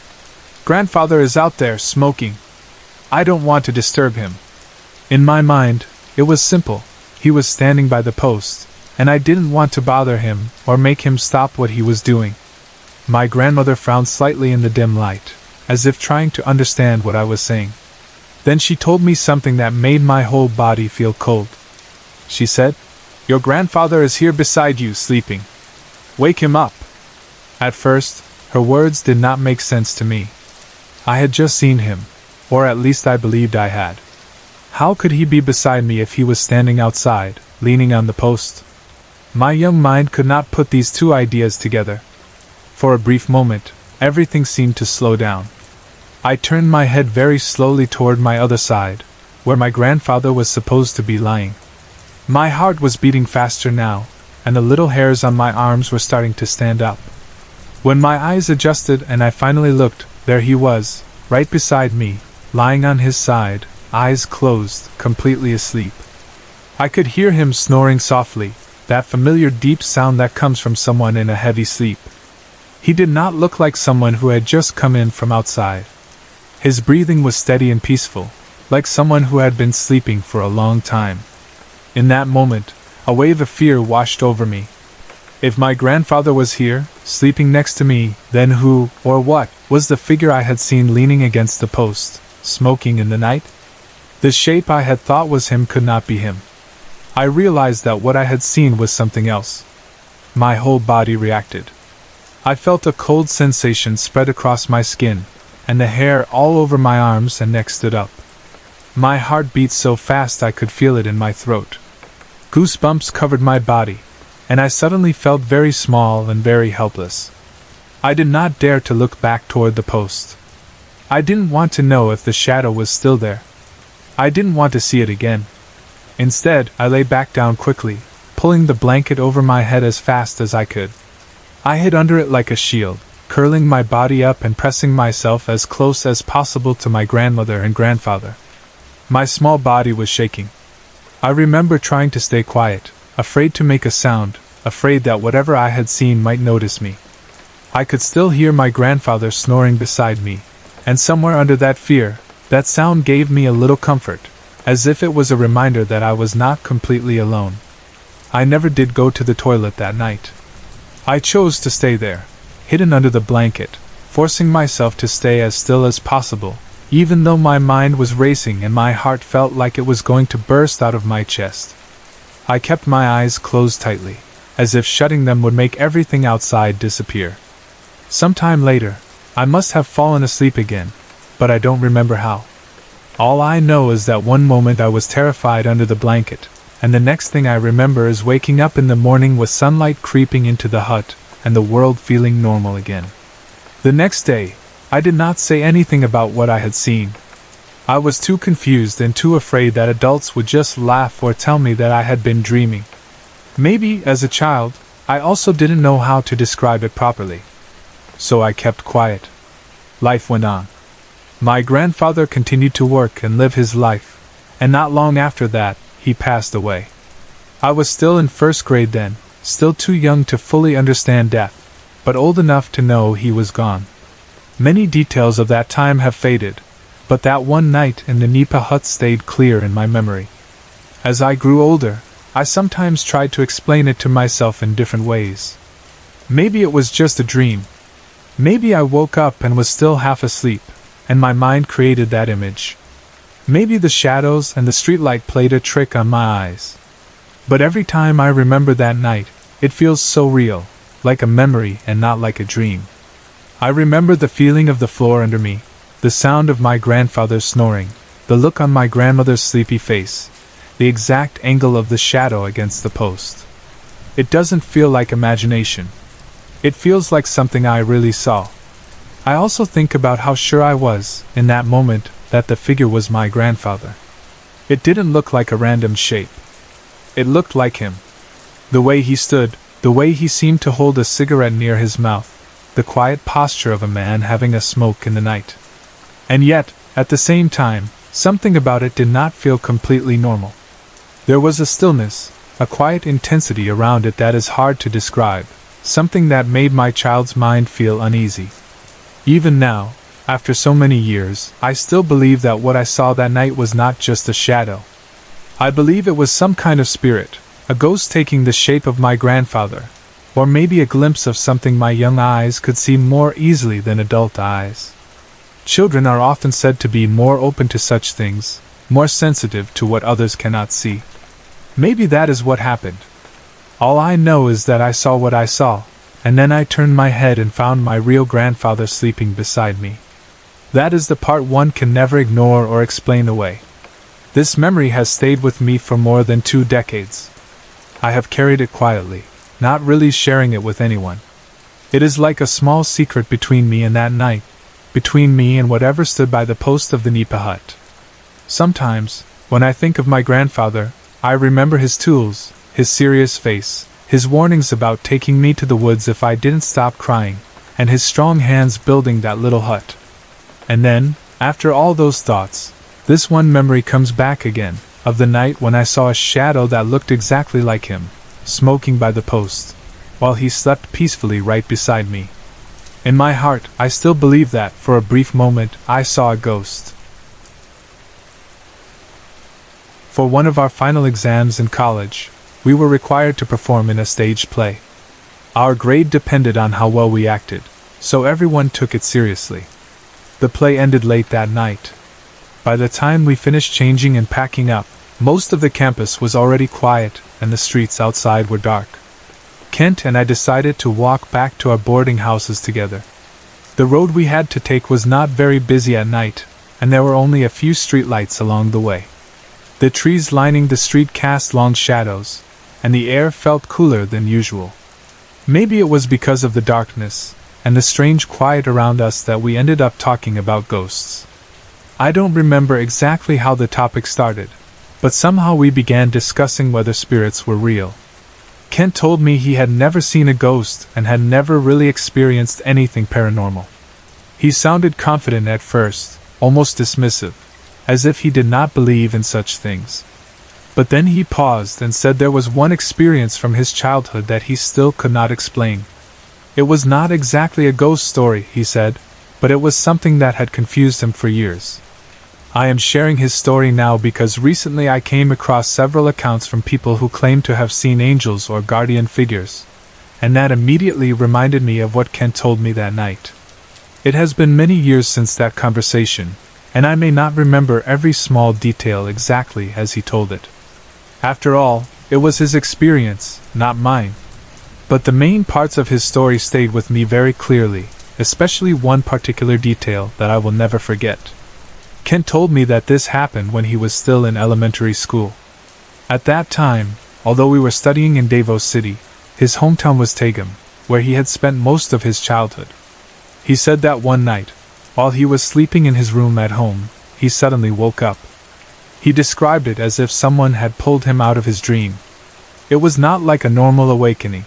S1: "Grandfather is out there smoking. I don't want to disturb him." In my mind, it was simple. He was standing by the post, and I didn't want to bother him or make him stop what he was doing. My grandmother frowned slightly in the dim light, as if trying to understand what I was saying. Then she told me something that made my whole body feel cold. She said, "Your grandfather is here beside you, sleeping. Wake him up." At first, her words did not make sense to me. I had just seen him, or at least I believed I had. How could he be beside me if he was standing outside, leaning on the post? My young mind could not put these two ideas together. For a brief moment, everything seemed to slow down. I turned my head very slowly toward my other side, where my grandfather was supposed to be lying. My heart was beating faster now, and the little hairs on my arms were starting to stand up. When my eyes adjusted and I finally looked, there he was, right beside me, lying on his side, eyes closed, completely asleep. I could hear him snoring softly, that familiar deep sound that comes from someone in a heavy sleep. He did not look like someone who had just come in from outside. His breathing was steady and peaceful, like someone who had been sleeping for a long time. In that moment, a wave of fear washed over me. If my grandfather was here, sleeping next to me, then who, or what, was the figure I had seen leaning against the post, smoking in the night? The shape I had thought was him could not be him. I realized that what I had seen was something else. My whole body reacted. I felt a cold sensation spread across my skin, and the hair all over my arms and neck stood up. My heart beat so fast I could feel it in my throat. Goosebumps covered my body, and I suddenly felt very small and very helpless. I did not dare to look back toward the post. I didn't want to know if the shadow was still there. I didn't want to see it again. Instead, I lay back down quickly, pulling the blanket over my head as fast as I could. I hid under it like a shield, curling my body up and pressing myself as close as possible to my grandmother and grandfather. My small body was shaking. I remember trying to stay quiet, afraid to make a sound, afraid that whatever I had seen might notice me. I could still hear my grandfather snoring beside me, and somewhere under that fear, that sound gave me a little comfort, as if it was a reminder that I was not completely alone. I never did go to the toilet that night. I chose to stay there, hidden under the blanket, forcing myself to stay as still as possible, even though my mind was racing and my heart felt like it was going to burst out of my chest. I kept my eyes closed tightly, as if shutting them would make everything outside disappear. Sometime later, I must have fallen asleep again, but I don't remember how. All I know is that one moment I was terrified under the blanket, and the next thing I remember is waking up in the morning with sunlight creeping into the hut, and the world feeling normal again. The next day, I did not say anything about what I had seen. I was too confused and too afraid that adults would just laugh or tell me that I had been dreaming. Maybe, as a child, I also didn't know how to describe it properly. So I kept quiet. Life went on. My grandfather continued to work and live his life, and not long after that, he passed away. I was still in first grade then, still too young to fully understand death, but old enough to know he was gone. Many details of that time have faded, but that one night in the Nipa hut stayed clear in my memory. As I grew older, I sometimes tried to explain it to myself in different ways. Maybe it was just a dream. Maybe I woke up and was still half asleep, and my mind created that image. Maybe the shadows and the streetlight played a trick on my eyes. But every time I remember that night, it feels so real, like a memory and not like a dream. I remember the feeling of the floor under me, the sound of my grandfather snoring, the look on my grandmother's sleepy face, the exact angle of the shadow against the post. It doesn't feel like imagination. It feels like something I really saw. I also think about how sure I was, in that moment, that the figure was my grandfather. It didn't look like a random shape. It looked like him. The way he stood, the way he seemed to hold a cigarette near his mouth, the quiet posture of a man having a smoke in the night. And yet, at the same time, something about it did not feel completely normal. There was a stillness, a quiet intensity around it that is hard to describe, something that made my child's mind feel uneasy. Even now, after so many years, I still believe that what I saw that night was not just a shadow. I believe it was some kind of spirit, a ghost taking the shape of my grandfather, or maybe a glimpse of something my young eyes could see more easily than adult eyes. Children are often said to be more open to such things, more sensitive to what others cannot see. Maybe that is what happened. All I know is that I saw what I saw, and then I turned my head and found my real grandfather sleeping beside me. That is the part one can never ignore or explain away. This memory has stayed with me for more than 2 decades. I have carried it quietly, not really sharing it with anyone. It is like a small secret between me and that night, between me and whatever stood by the post of the Nipa hut. Sometimes, when I think of my grandfather, I remember his tools, his serious face, his warnings about taking me to the woods if I didn't stop crying, and his strong hands building that little hut. And then, after all those thoughts, this one memory comes back again, of the night when I saw a shadow that looked exactly like him, smoking by the post, while he slept peacefully right beside me. In my heart, I still believe that, for a brief moment, I saw a ghost. For one of our final exams in college, we were required to perform in a stage play. Our grade depended on how well we acted, so everyone took it seriously. The play ended late that night. By the time we finished changing and packing up, most of the campus was already quiet and the streets outside were dark. Kent and I decided to walk back to our boarding houses together. The road we had to take was not very busy at night, and there were only a few streetlights along the way. The trees lining the street cast long shadows, and the air felt cooler than usual. Maybe it was because of the darkness and the strange quiet around us that we ended up talking about ghosts. I don't remember exactly how the topic started, but somehow we began discussing whether spirits were real. Kent told me he had never seen a ghost and had never really experienced anything paranormal. He sounded confident at first, almost dismissive, as if he did not believe in such things. But then he paused and said there was one experience from his childhood that he still could not explain. It was not exactly a ghost story, he said, but it was something that had confused him for years. I am sharing his story now because recently I came across several accounts from people who claim to have seen angels or guardian figures, and that immediately reminded me of what Kent told me that night. It has been many years since that conversation, and I may not remember every small detail exactly as he told it. After all, it was his experience, not mine. But the main parts of his story stayed with me very clearly, especially one particular detail that I will never forget. Kent told me that this happened when he was still in elementary school. At that time, although we were studying in Davos City, his hometown was Tagum, where he had spent most of his childhood. He said that one night, while he was sleeping in his room at home, he suddenly woke up. He described it as if someone had pulled him out of his dream. It was not like a normal awakening.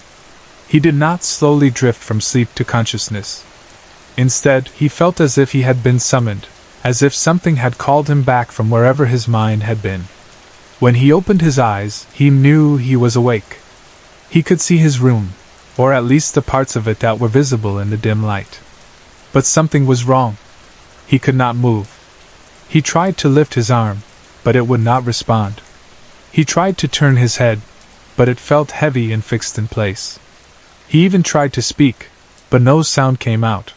S1: He did not slowly drift from sleep to consciousness. Instead, he felt as if he had been summoned, as if something had called him back from wherever his mind had been. When he opened his eyes, he knew he was awake. He could see his room, or at least the parts of it that were visible in the dim light. But something was wrong. He could not move. He tried to lift his arm, but it would not respond. He tried to turn his head, but it felt heavy and fixed in place. He even tried to speak, but no sound came out.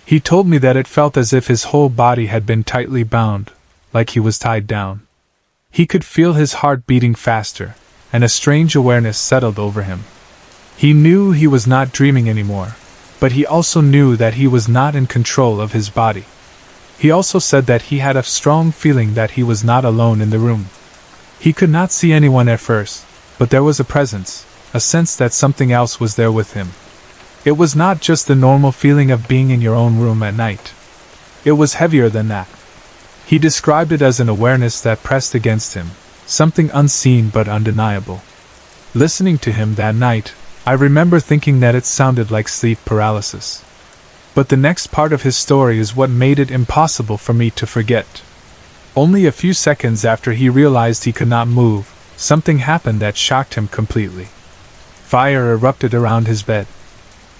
S1: He told me that it felt as if his whole body had been tightly bound, like he was tied down. He could feel his heart beating faster, and a strange awareness settled over him. He knew he was not dreaming anymore, but he also knew that he was not in control of his body. He also said that he had a strong feeling that he was not alone in the room. He could not see anyone at first, but there was a presence, a sense that something else was there with him. It was not just the normal feeling of being in your own room at night. It was heavier than that. He described it as an awareness that pressed against him, something unseen but undeniable. Listening to him that night, I remember thinking that it sounded like sleep paralysis. But the next part of his story is what made it impossible for me to forget. Only a few seconds after he realized he could not move, something happened that shocked him completely. Fire erupted around his bed.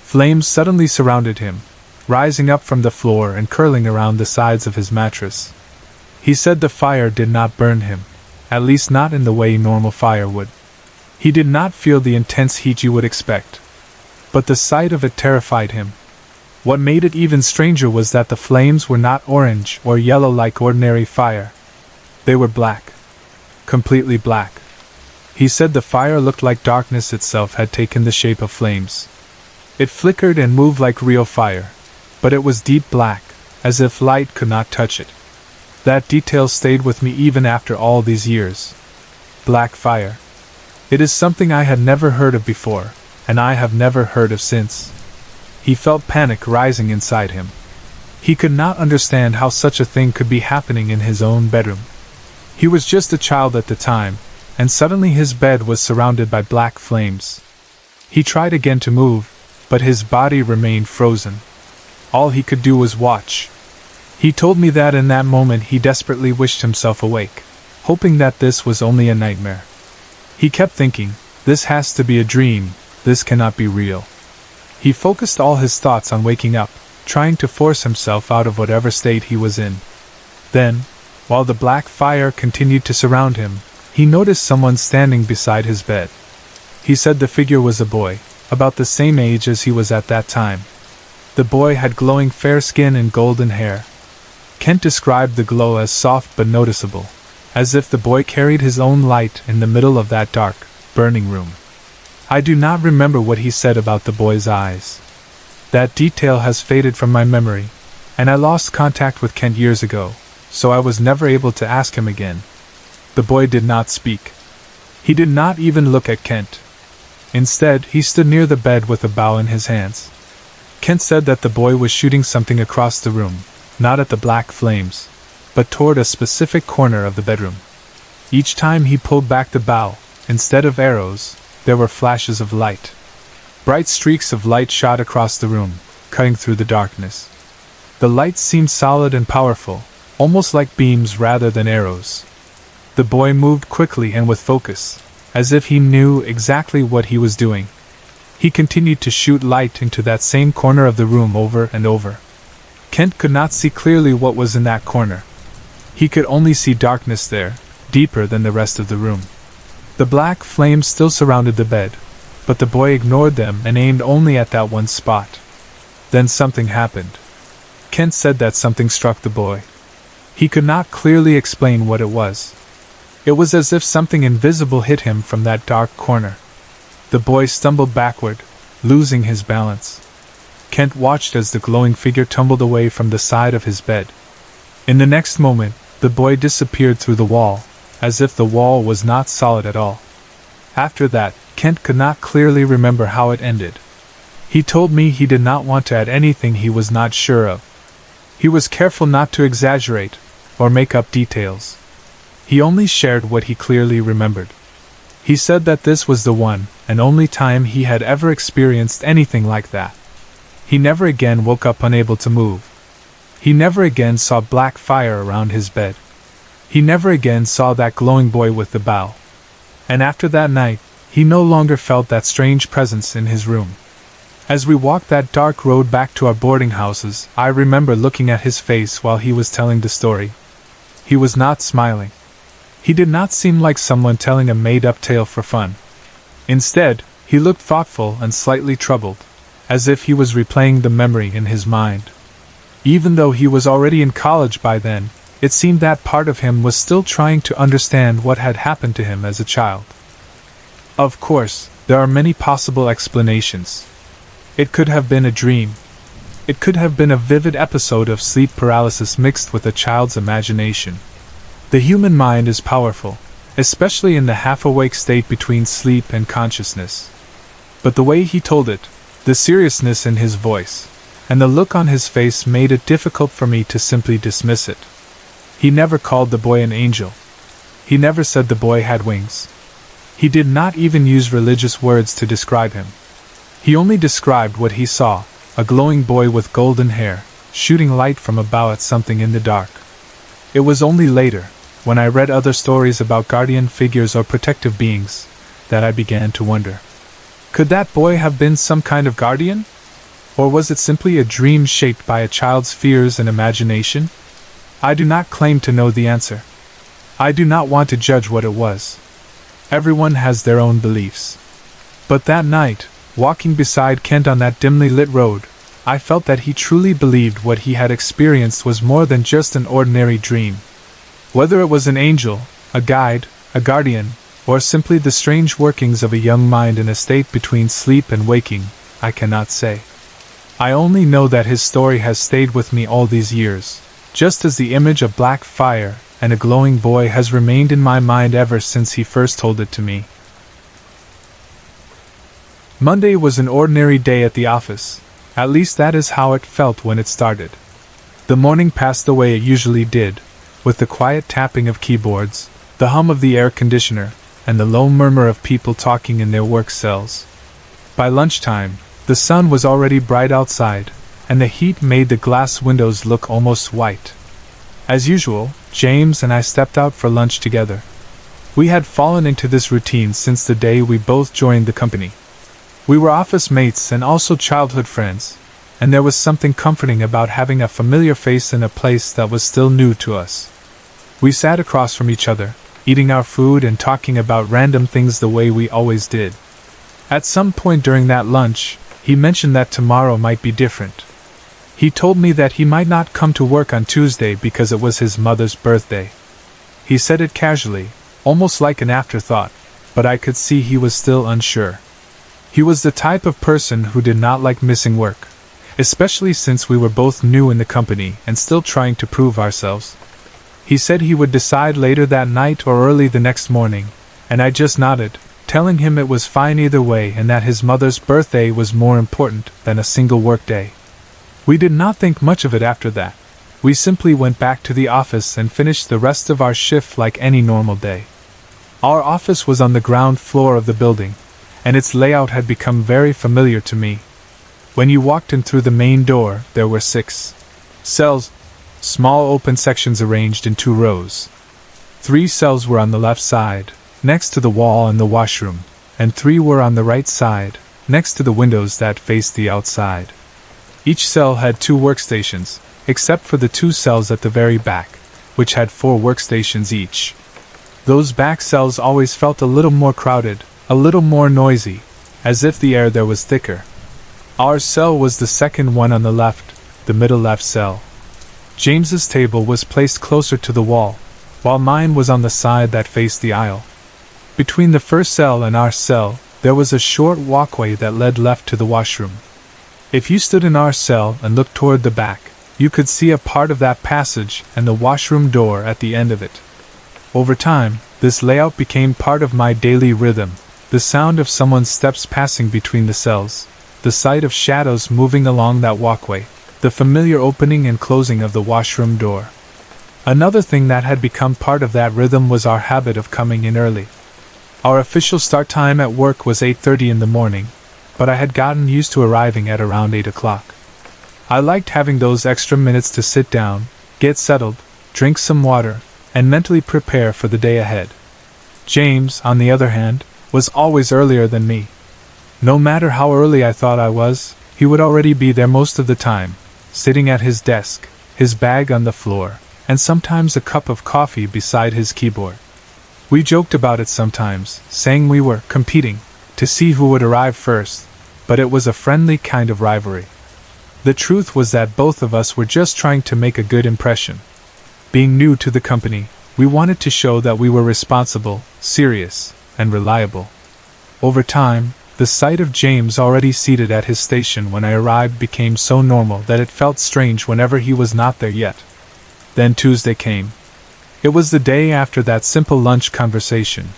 S1: Flames suddenly surrounded him, rising up from the floor and curling around the sides of his mattress. He said the fire did not burn him, at least not in the way normal fire would. He did not feel the intense heat you would expect, but the sight of it terrified him. What made it even stranger was that the flames were not orange or yellow like ordinary fire. They were black. Completely black. He said the fire looked like darkness itself had taken the shape of flames. It flickered and moved like real fire, but it was deep black, as if light could not touch it. That detail stayed with me even after all these years. Black fire. It is something I had never heard of before, and I have never heard of since. He felt panic rising inside him. He could not understand how such a thing could be happening in his own bedroom. He was just a child at the time, and suddenly his bed was surrounded by black flames. He tried again to move, but his body remained frozen. All he could do was watch. He told me that in that moment he desperately wished himself awake, hoping that this was only a nightmare. He kept thinking, this has to be a dream, this cannot be real. He focused all his thoughts on waking up, trying to force himself out of whatever state he was in. Then, while the black fire continued to surround him, he noticed someone standing beside his bed. He said the figure was a boy, about the same age as he was at that time. The boy had glowing fair skin and golden hair. Kent described the glow as soft but noticeable, as if the boy carried his own light in the middle of that dark, burning room. I do not remember what he said about the boy's eyes. That detail has faded from my memory, and I lost contact with Kent years ago, so I was never able to ask him again. The boy did not speak. He did not even look at Kent. Instead, he stood near the bed with a bow in his hands. Kent said that the boy was shooting something across the room, not at the black flames, but toward a specific corner of the bedroom. Each time he pulled back the bow, instead of arrows, there were flashes of light. Bright streaks of light shot across the room, cutting through the darkness. The light seemed solid and powerful, almost like beams rather than arrows. The boy moved quickly and with focus, as if he knew exactly what he was doing. He continued to shoot light into that same corner of the room over and over. Kent could not see clearly what was in that corner. He could only see darkness there, deeper than the rest of the room. The black flames still surrounded the bed, but the boy ignored them and aimed only at that one spot. Then something happened. Kent said that something struck the boy. He could not clearly explain what it was. It was as if something invisible hit him from that dark corner. The boy stumbled backward, losing his balance. Kent watched as the glowing figure tumbled away from the side of his bed. In the next moment, the boy disappeared through the wall, as if the wall was not solid at all. After that, Kent could not clearly remember how it ended. He told me he did not want to add anything he was not sure of. He was careful not to exaggerate, or make up details. He only shared what he clearly remembered. He said that this was the one and only time he had ever experienced anything like that. He never again woke up unable to move. He never again saw black fire around his bed. He never again saw that glowing boy with the bow. And after that night, he no longer felt that strange presence in his room. As we walked that dark road back to our boarding houses, I remember looking at his face while he was telling the story. he was not smiling. He did not seem like someone telling a made-up tale for fun. Instead, he looked thoughtful and slightly troubled, as if he was replaying the memory in his mind. Even though he was already in college by then, it seemed that part of him was still trying to understand what had happened to him as a child. Of course, there are many possible explanations. It could have been a dream. It could have been a vivid episode of sleep paralysis mixed with a child's imagination. The human mind is powerful, especially in the half-awake state between sleep and consciousness. But the way he told it, the seriousness in his voice, and the look on his face made it difficult for me to simply dismiss it. He never called the boy an angel. He never said the boy had wings. He did not even use religious words to describe him. He only described what he saw, a glowing boy with golden hair, shooting light from a bough at something in the dark. It was only later, when I read other stories about guardian figures or protective beings, that I began to wonder. Could that boy have been some kind of guardian? Or was it simply a dream shaped by a child's fears and imagination? I do not claim to know the answer. I do not want to judge what it was. Everyone has their own beliefs. But that night, walking beside Kent on that dimly lit road, I felt that he truly believed what he had experienced was more than just an ordinary dream. Whether it was an angel, a guide, a guardian, or simply the strange workings of a young mind in a state between sleep and waking, I cannot say. I only know that his story has stayed with me all these years, just as the image of black fire and a glowing boy has remained in my mind ever since he first told it to me. Monday was an ordinary day at the office, at least that is how it felt when it started. The morning passed the way it usually did, with the quiet tapping of keyboards, the hum of the air conditioner, and the low murmur of people talking in their work cells. By lunchtime, the sun was already bright outside, and the heat made the glass windows look almost white. As usual, James and I stepped out for lunch together. We had fallen into this routine since the day we both joined the company. We were office mates and also childhood friends, and there was something comforting about having a familiar face in a place that was still new to us. We sat across from each other, eating our food and talking about random things the way we always did. At some point during that lunch, he mentioned that tomorrow might be different. He told me that he might not come to work on Tuesday because it was his mother's birthday. He said it casually, almost like an afterthought, but I could see he was still unsure. He was the type of person who did not like missing work, especially since we were both new in the company and still trying to prove ourselves. He said he would decide later that night or early the next morning, and I just nodded, telling him it was fine either way and that his mother's birthday was more important than a single workday. We did not think much of it after that. We simply went back to the office and finished the rest of our shift like any normal day. Our office was on the ground floor of the building, and its layout had become very familiar to me. When you walked in through the main door, there were 6 cells, small open sections arranged in 2 rows. 3 cells were on the left side, next to the wall and the washroom, and 3 were on the right side, next to the windows that faced the outside. Each cell had 2 workstations, except for the 2 cells at the very back, which had 4 workstations each. Those back cells always felt a little more crowded, a little more noisy, as if the air there was thicker. Our cell was the second one on the left, the middle left cell. James's table was placed closer to the wall, while mine was on the side that faced the aisle. Between the first cell and our cell, there was a short walkway that led left to the washroom. If you stood in our cell and looked toward the back, you could see a part of that passage and the washroom door at the end of it. Over time, this layout became part of my daily rhythm, the sound of someone's steps passing between the cells, the sight of shadows moving along that walkway, the familiar opening and closing of the washroom door. Another thing that had become part of that rhythm was our habit of coming in early. Our official start time at work was 8:30 in the morning, but I had gotten used to arriving at around 8 o'clock. I liked having those extra minutes to sit down, get settled, drink some water, and mentally prepare for the day ahead. James, on the other hand, was always earlier than me. No matter how early I thought I was, he would already be there most of the time, sitting at his desk, his bag on the floor, and sometimes a cup of coffee beside his keyboard. We joked about it sometimes, saying we were competing to see who would arrive first, but it was a friendly kind of rivalry. The truth was that both of us were just trying to make a good impression. Being new to the company, we wanted to show that we were responsible, serious, and reliable. Over time, the sight of James already seated at his station when I arrived became so normal that it felt strange whenever he was not there yet. Then Tuesday came. It was the day after that simple lunch conversation,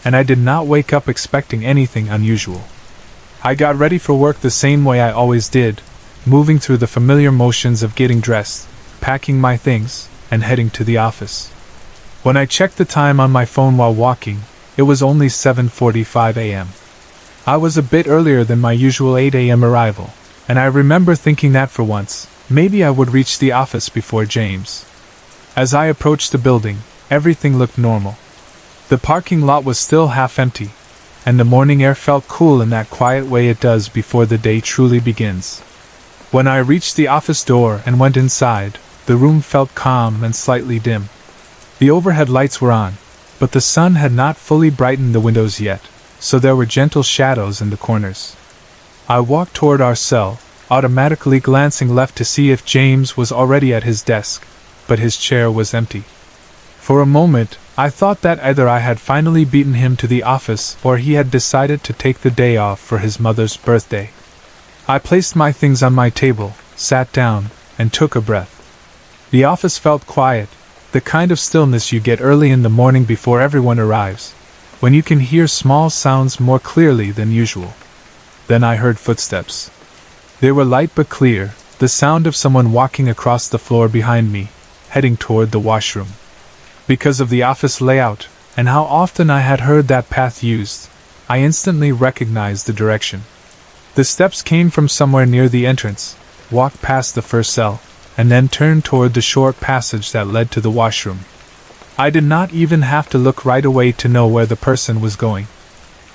S1: and I did not wake up expecting anything unusual. I got ready for work the same way I always did, moving through the familiar motions of getting dressed, packing my things, and heading to the office. When I checked the time on my phone while walking, it was only 7:45 a.m. I was a bit earlier than my usual 8 a.m. arrival, and I remember thinking that for once, maybe I would reach the office before James. As I approached the building, everything looked normal. The parking lot was still half empty, and the morning air felt cool in that quiet way it does before the day truly begins. When I reached the office door and went inside, the room felt calm and slightly dim. The overhead lights were on, but the sun had not fully brightened the windows yet, so there were gentle shadows in the corners. I walked toward our cell, automatically glancing left to see if James was already at his desk, but his chair was empty. For a moment, I thought that either I had finally beaten him to the office or he had decided to take the day off for his mother's birthday. I placed my things on my table, sat down, and took a breath. The office felt quiet, the kind of stillness you get early in the morning before everyone arrives, when you can hear small sounds more clearly than usual. Then I heard footsteps. They were light but clear, the sound of someone walking across the floor behind me, heading toward the washroom. Because of the office layout, and how often I had heard that path used, I instantly recognized the direction. The steps came from somewhere near the entrance, walked past the first cell, and then turned toward the short passage that led to the washroom. I did not even have to look right away to know where the person was going.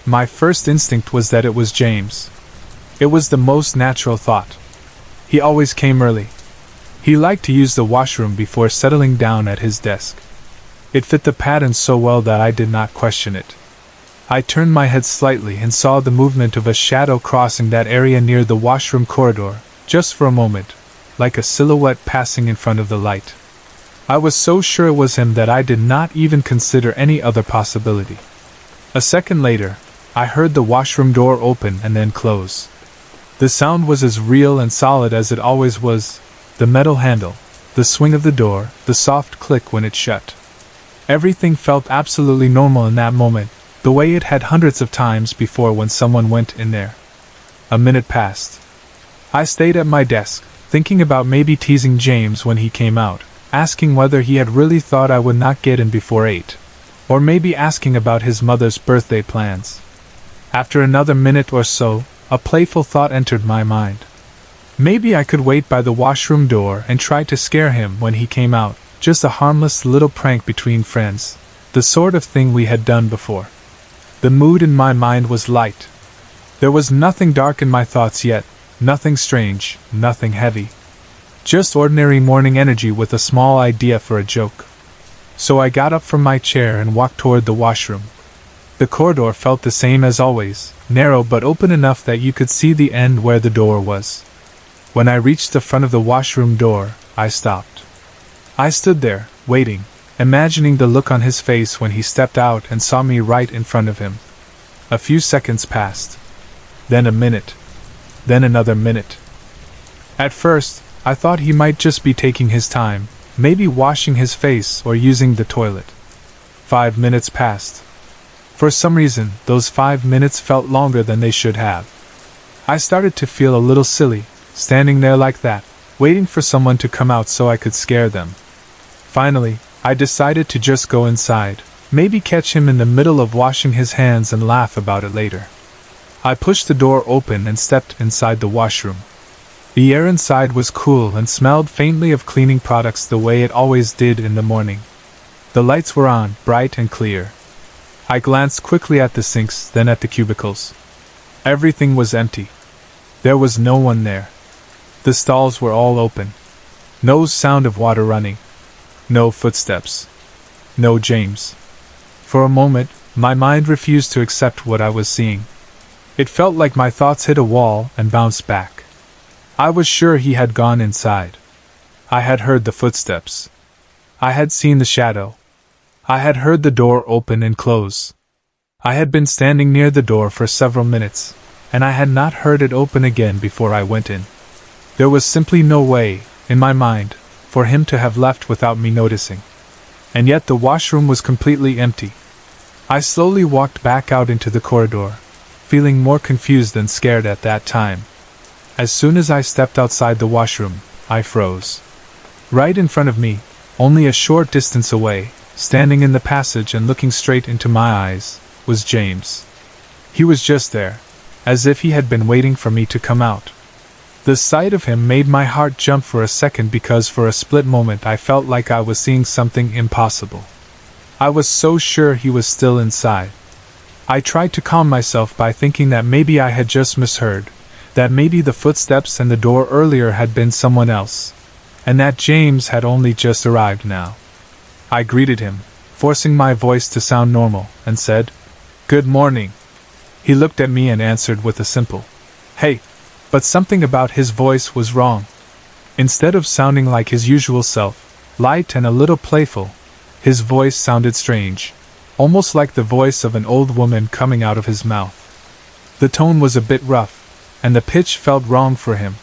S1: My first instinct was that it was James. It was the most natural thought. He always came early. He liked to use the washroom before settling down at his desk. It fit the pattern so well that I did not question it. I turned my head slightly and saw the movement of a shadow crossing that area near the washroom corridor, just for a moment, like a silhouette passing in front of the light. I was so sure it was him that I did not even consider any other possibility. A second later, I heard the washroom door open and then close. The sound was as real and solid as it always was, the metal handle, the swing of the door, the soft click when it shut. Everything felt absolutely normal in that moment, the way it had hundreds of times before when someone went in there. A minute passed. I stayed at my desk, thinking about maybe teasing James when he came out, asking whether he had really thought I would not get in before 8, or maybe asking about his mother's birthday plans. After another minute or so, a playful thought entered my mind. Maybe I could wait by the washroom door and try to scare him when he came out, just a harmless little prank between friends, the sort of thing we had done before. The mood in my mind was light. There was nothing dark in my thoughts yet, nothing strange, nothing heavy. Just ordinary morning energy with a small idea for a joke. So I got up from my chair and walked toward the washroom. The corridor felt the same as always, narrow but open enough that you could see the end where the door was. When I reached the front of the washroom door, I stopped. I stood there, waiting, imagining the look on his face when he stepped out and saw me right in front of him. A few seconds passed. Then a minute. Then another minute. At first, I thought he might just be taking his time, maybe washing his face or using the toilet. 5 minutes passed. For some reason, those 5 minutes felt longer than they should have. I started to feel a little silly, standing there like that, waiting for someone to come out so I could scare them. Finally, I decided to just go inside, maybe catch him in the middle of washing his hands and laugh about it later. I pushed the door open and stepped inside the washroom. The air inside was cool and smelled faintly of cleaning products the way it always did in the morning. The lights were on, bright and clear. I glanced quickly at the sinks, then at the cubicles. Everything was empty. There was no one there. The stalls were all open. No sound of water running. No footsteps. No James. For a moment, my mind refused to accept what I was seeing. It felt like my thoughts hit a wall and bounced back. I was sure he had gone inside. I had heard the footsteps. I had seen the shadow. I had heard the door open and close. I had been standing near the door for several minutes, and I had not heard it open again before I went in. There was simply no way, in my mind, for him to have left without me noticing. And yet the washroom was completely empty. I slowly walked back out into the corridor, feeling more confused than scared at that time. As soon as I stepped outside the washroom, I froze. Right in front of me, only a short distance away, standing in the passage and looking straight into my eyes, was James. He was just there, as if he had been waiting for me to come out. The sight of him made my heart jump for a second because for a split moment I felt like I was seeing something impossible. I was so sure he was still inside. I tried to calm myself by thinking that maybe I had just misheard, that maybe the footsteps and the door earlier had been someone else, and that James had only just arrived now. I greeted him, forcing my voice to sound normal, and said, "Good morning." He looked at me and answered with a simple, "Hey," but something about his voice was wrong. Instead of sounding like his usual self, light and a little playful, his voice sounded strange, almost like the voice of an old woman coming out of his mouth. The tone was a bit rough, and the pitch felt wrong for him.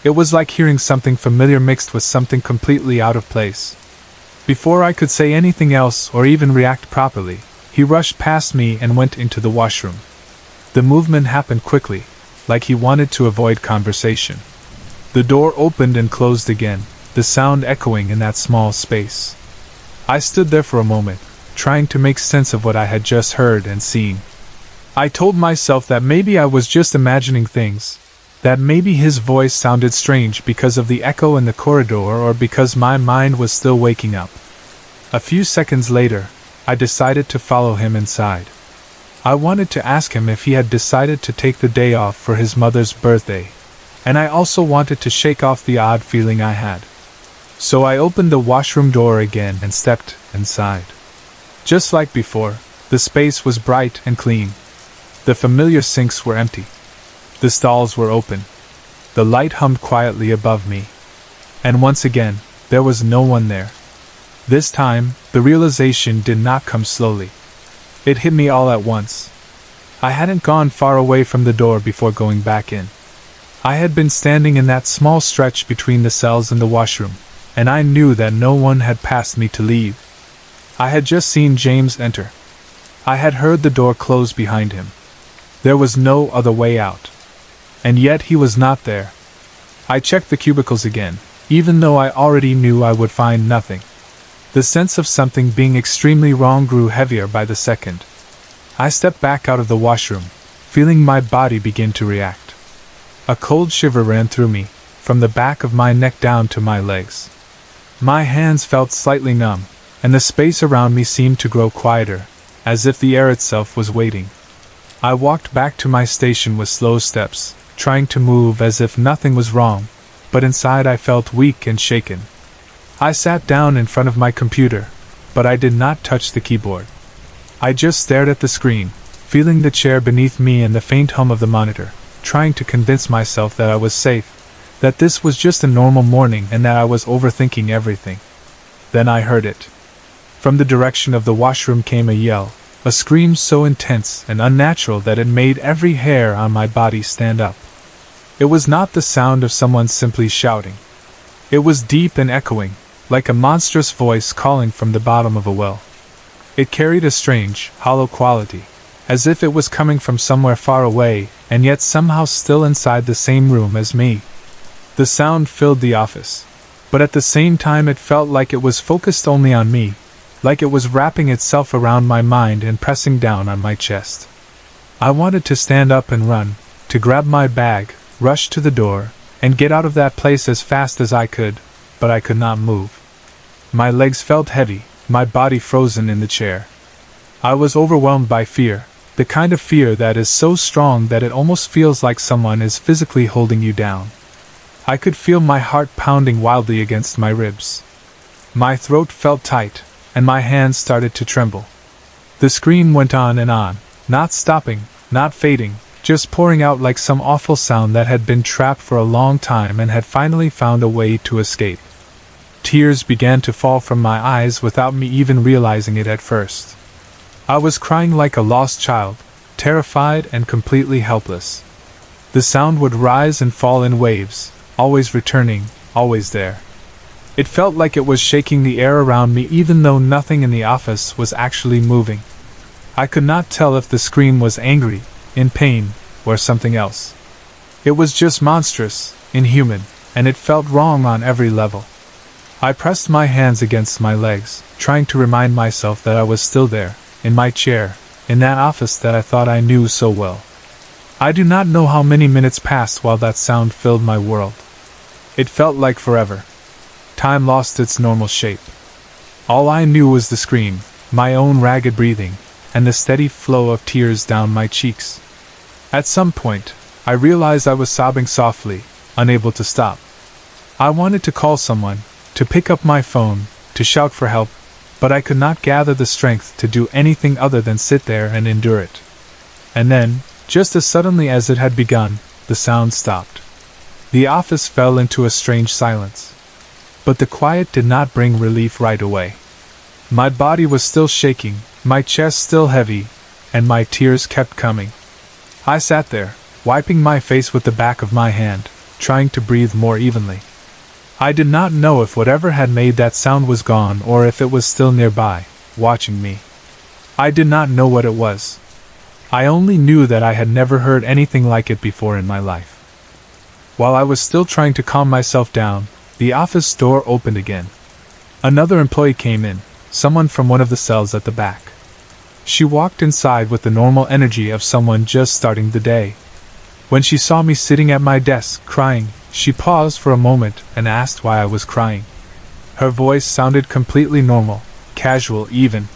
S1: It was like hearing something familiar mixed with something completely out of place. Before I could say anything else or even react properly, he rushed past me and went into the washroom. The movement happened quickly, like he wanted to avoid conversation. The door opened and closed again, the sound echoing in that small space. I stood there for a moment, trying to make sense of what I had just heard and seen. I told myself that maybe I was just imagining things, that maybe his voice sounded strange because of the echo in the corridor or because my mind was still waking up. A few seconds later, I decided to follow him inside. I wanted to ask him if he had decided to take the day off for his mother's birthday, and I also wanted to shake off the odd feeling I had. So I opened the washroom door again and stepped inside. Just like before, the space was bright and clean. The familiar sinks were empty. The stalls were open. The light hummed quietly above me. And once again, there was no one there. This time, the realization did not come slowly. It hit me all at once. I hadn't gone far away from the door before going back in. I had been standing in that small stretch between the cells and the washroom, and I knew that no one had passed me to leave. I had just seen James enter. I had heard the door close behind him. There was no other way out. And yet he was not there. I checked the cubicles again, even though I already knew I would find nothing. The sense of something being extremely wrong grew heavier by the second. I stepped back out of the washroom, feeling my body begin to react. A cold shiver ran through me, from the back of my neck down to my legs. My hands felt slightly numb, and the space around me seemed to grow quieter, as if the air itself was waiting. I walked back to my station with slow steps, trying to move as if nothing was wrong, but inside I felt weak and shaken. I sat down in front of my computer, but I did not touch the keyboard. I just stared at the screen, feeling the chair beneath me and the faint hum of the monitor, trying to convince myself that I was safe, that this was just a normal morning and that I was overthinking everything. Then I heard it. From the direction of the washroom came a yell, a scream so intense and unnatural that it made every hair on my body stand up. It was not the sound of someone simply shouting. It was deep and echoing, like a monstrous voice calling from the bottom of a well. It carried a strange, hollow quality, as if it was coming from somewhere far away and yet somehow still inside the same room as me. The sound filled the office, but at the same time it felt like it was focused only on me, like it was wrapping itself around my mind and pressing down on my chest. I wanted to stand up and run, to grab my bag, rush to the door, and get out of that place as fast as I could, but I could not move. My legs felt heavy, my body frozen in the chair. I was overwhelmed by fear, the kind of fear that is so strong that it almost feels like someone is physically holding you down. I could feel my heart pounding wildly against my ribs. My throat felt tight, and my hands started to tremble. The scream went on, not stopping, not fading, just pouring out like some awful sound that had been trapped for a long time and had finally found a way to escape. Tears began to fall from my eyes without me even realizing it at first. I was crying like a lost child, terrified and completely helpless. The sound would rise and fall in waves, always returning, always there. It felt like it was shaking the air around me even though nothing in the office was actually moving. I could not tell if the scream was angry, in pain, or something else. It was just monstrous, inhuman, and it felt wrong on every level. I pressed my hands against my legs, trying to remind myself that I was still there, in my chair, in that office that I thought I knew so well. I do not know how many minutes passed while that sound filled my world. It felt like forever. Time lost its normal shape. All I knew was the scream, my own ragged breathing, and the steady flow of tears down my cheeks. At some point, I realized I was sobbing softly, unable to stop. I wanted to call someone, to pick up my phone, to shout for help, but I could not gather the strength to do anything other than sit there and endure it. And then, just as suddenly as it had begun, the sound stopped. The office fell into a strange silence. But the quiet did not bring relief right away. My body was still shaking, my chest still heavy, and my tears kept coming. I sat there, wiping my face with the back of my hand, trying to breathe more evenly. I did not know if whatever had made that sound was gone or if it was still nearby, watching me. I did not know what it was. I only knew that I had never heard anything like it before in my life. While I was still trying to calm myself down, the office door opened again. Another employee came in, someone from one of the cells at the back. She walked inside with the normal energy of someone just starting the day. When she saw me sitting at my desk, crying, she paused for a moment and asked why I was crying. Her voice sounded completely normal, casual even.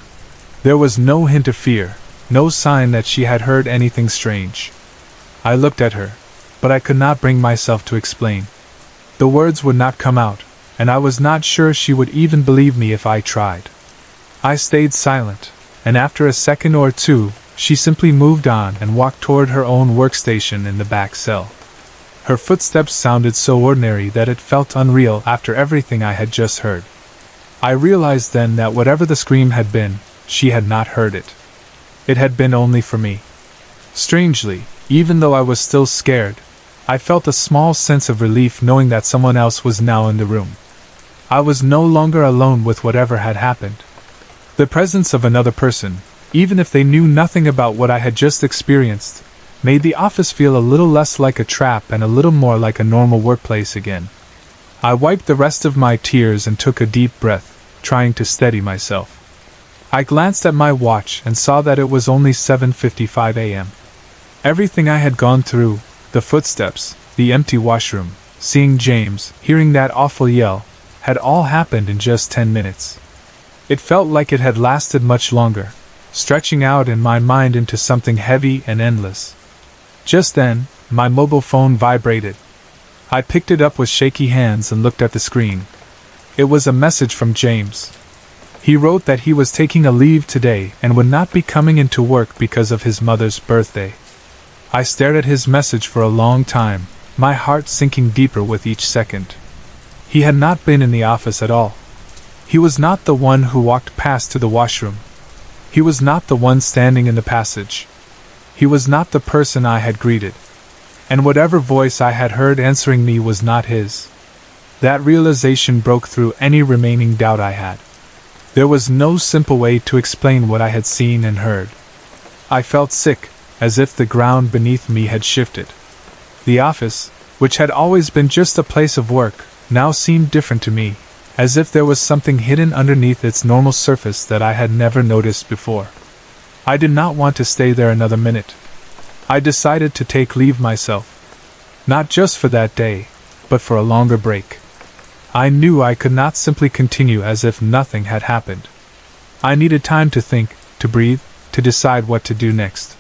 S1: There was no hint of fear, no sign that she had heard anything strange. I looked at her, but I could not bring myself to explain. The words would not come out, and I was not sure she would even believe me if I tried. I stayed silent, and after a second or two, she simply moved on and walked toward her own workstation in the back cell. Her footsteps sounded so ordinary that it felt unreal after everything I had just heard. I realized then that whatever the scream had been, she had not heard it. It had been only for me. Strangely, even though I was still scared, I felt a small sense of relief knowing that someone else was now in the room. I was no longer alone with whatever had happened. The presence of another person, even if they knew nothing about what I had just experienced, made the office feel a little less like a trap and a little more like a normal workplace again. I wiped the rest of my tears and took a deep breath, trying to steady myself. I glanced at my watch and saw that it was only 7:55 a.m. Everything I had gone through, the footsteps, the empty washroom, seeing James, hearing that awful yell, had all happened in just 10 minutes. It felt like it had lasted much longer, stretching out in my mind into something heavy and endless. Just then, my mobile phone vibrated. I picked it up with shaky hands and looked at the screen. It was a message from James. He wrote that he was taking a leave today and would not be coming into work because of his mother's birthday. I stared at his message for a long time, my heart sinking deeper with each second. He had not been in the office at all. He was not the one who walked past to the washroom. He was not the one standing in the passage. He was not the person I had greeted. And whatever voice I had heard answering me was not his. That realization broke through any remaining doubt I had. There was no simple way to explain what I had seen and heard. I felt sick, as if the ground beneath me had shifted. The office, which had always been just a place of work, now seemed different to me, as if there was something hidden underneath its normal surface that I had never noticed before. I did not want to stay there another minute. I decided to take leave myself. Not just for that day, but for a longer break. I knew I could not simply continue as if nothing had happened. I needed time to think, to breathe, to decide what to do next.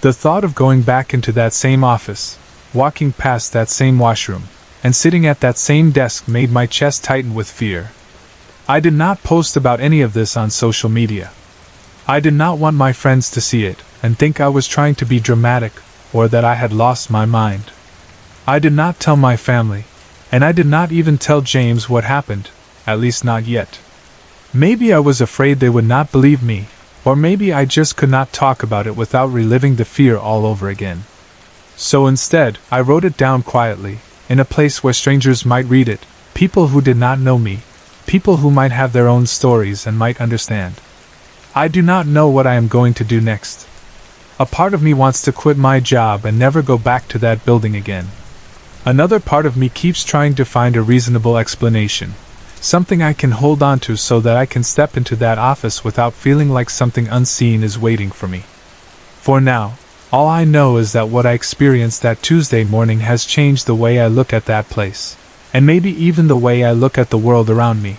S1: The thought of going back into that same office, walking past that same washroom, and sitting at that same desk made my chest tighten with fear. I did not post about any of this on social media. I did not want my friends to see it and think I was trying to be dramatic or that I had lost my mind. I did not tell my family, and I did not even tell James what happened, at least not yet. Maybe I was afraid they would not believe me, or maybe I just could not talk about it without reliving the fear all over again. So instead, I wrote it down quietly, in a place where strangers might read it, people who did not know me, people who might have their own stories and might understand. I do not know what I am going to do next. A part of me wants to quit my job and never go back to that building again. Another part of me keeps trying to find a reasonable explanation, something I can hold on to so that I can step into that office without feeling like something unseen is waiting for me. For now, all I know is that what I experienced that Tuesday morning has changed the way I look at that place, and maybe even the way I look at the world around me.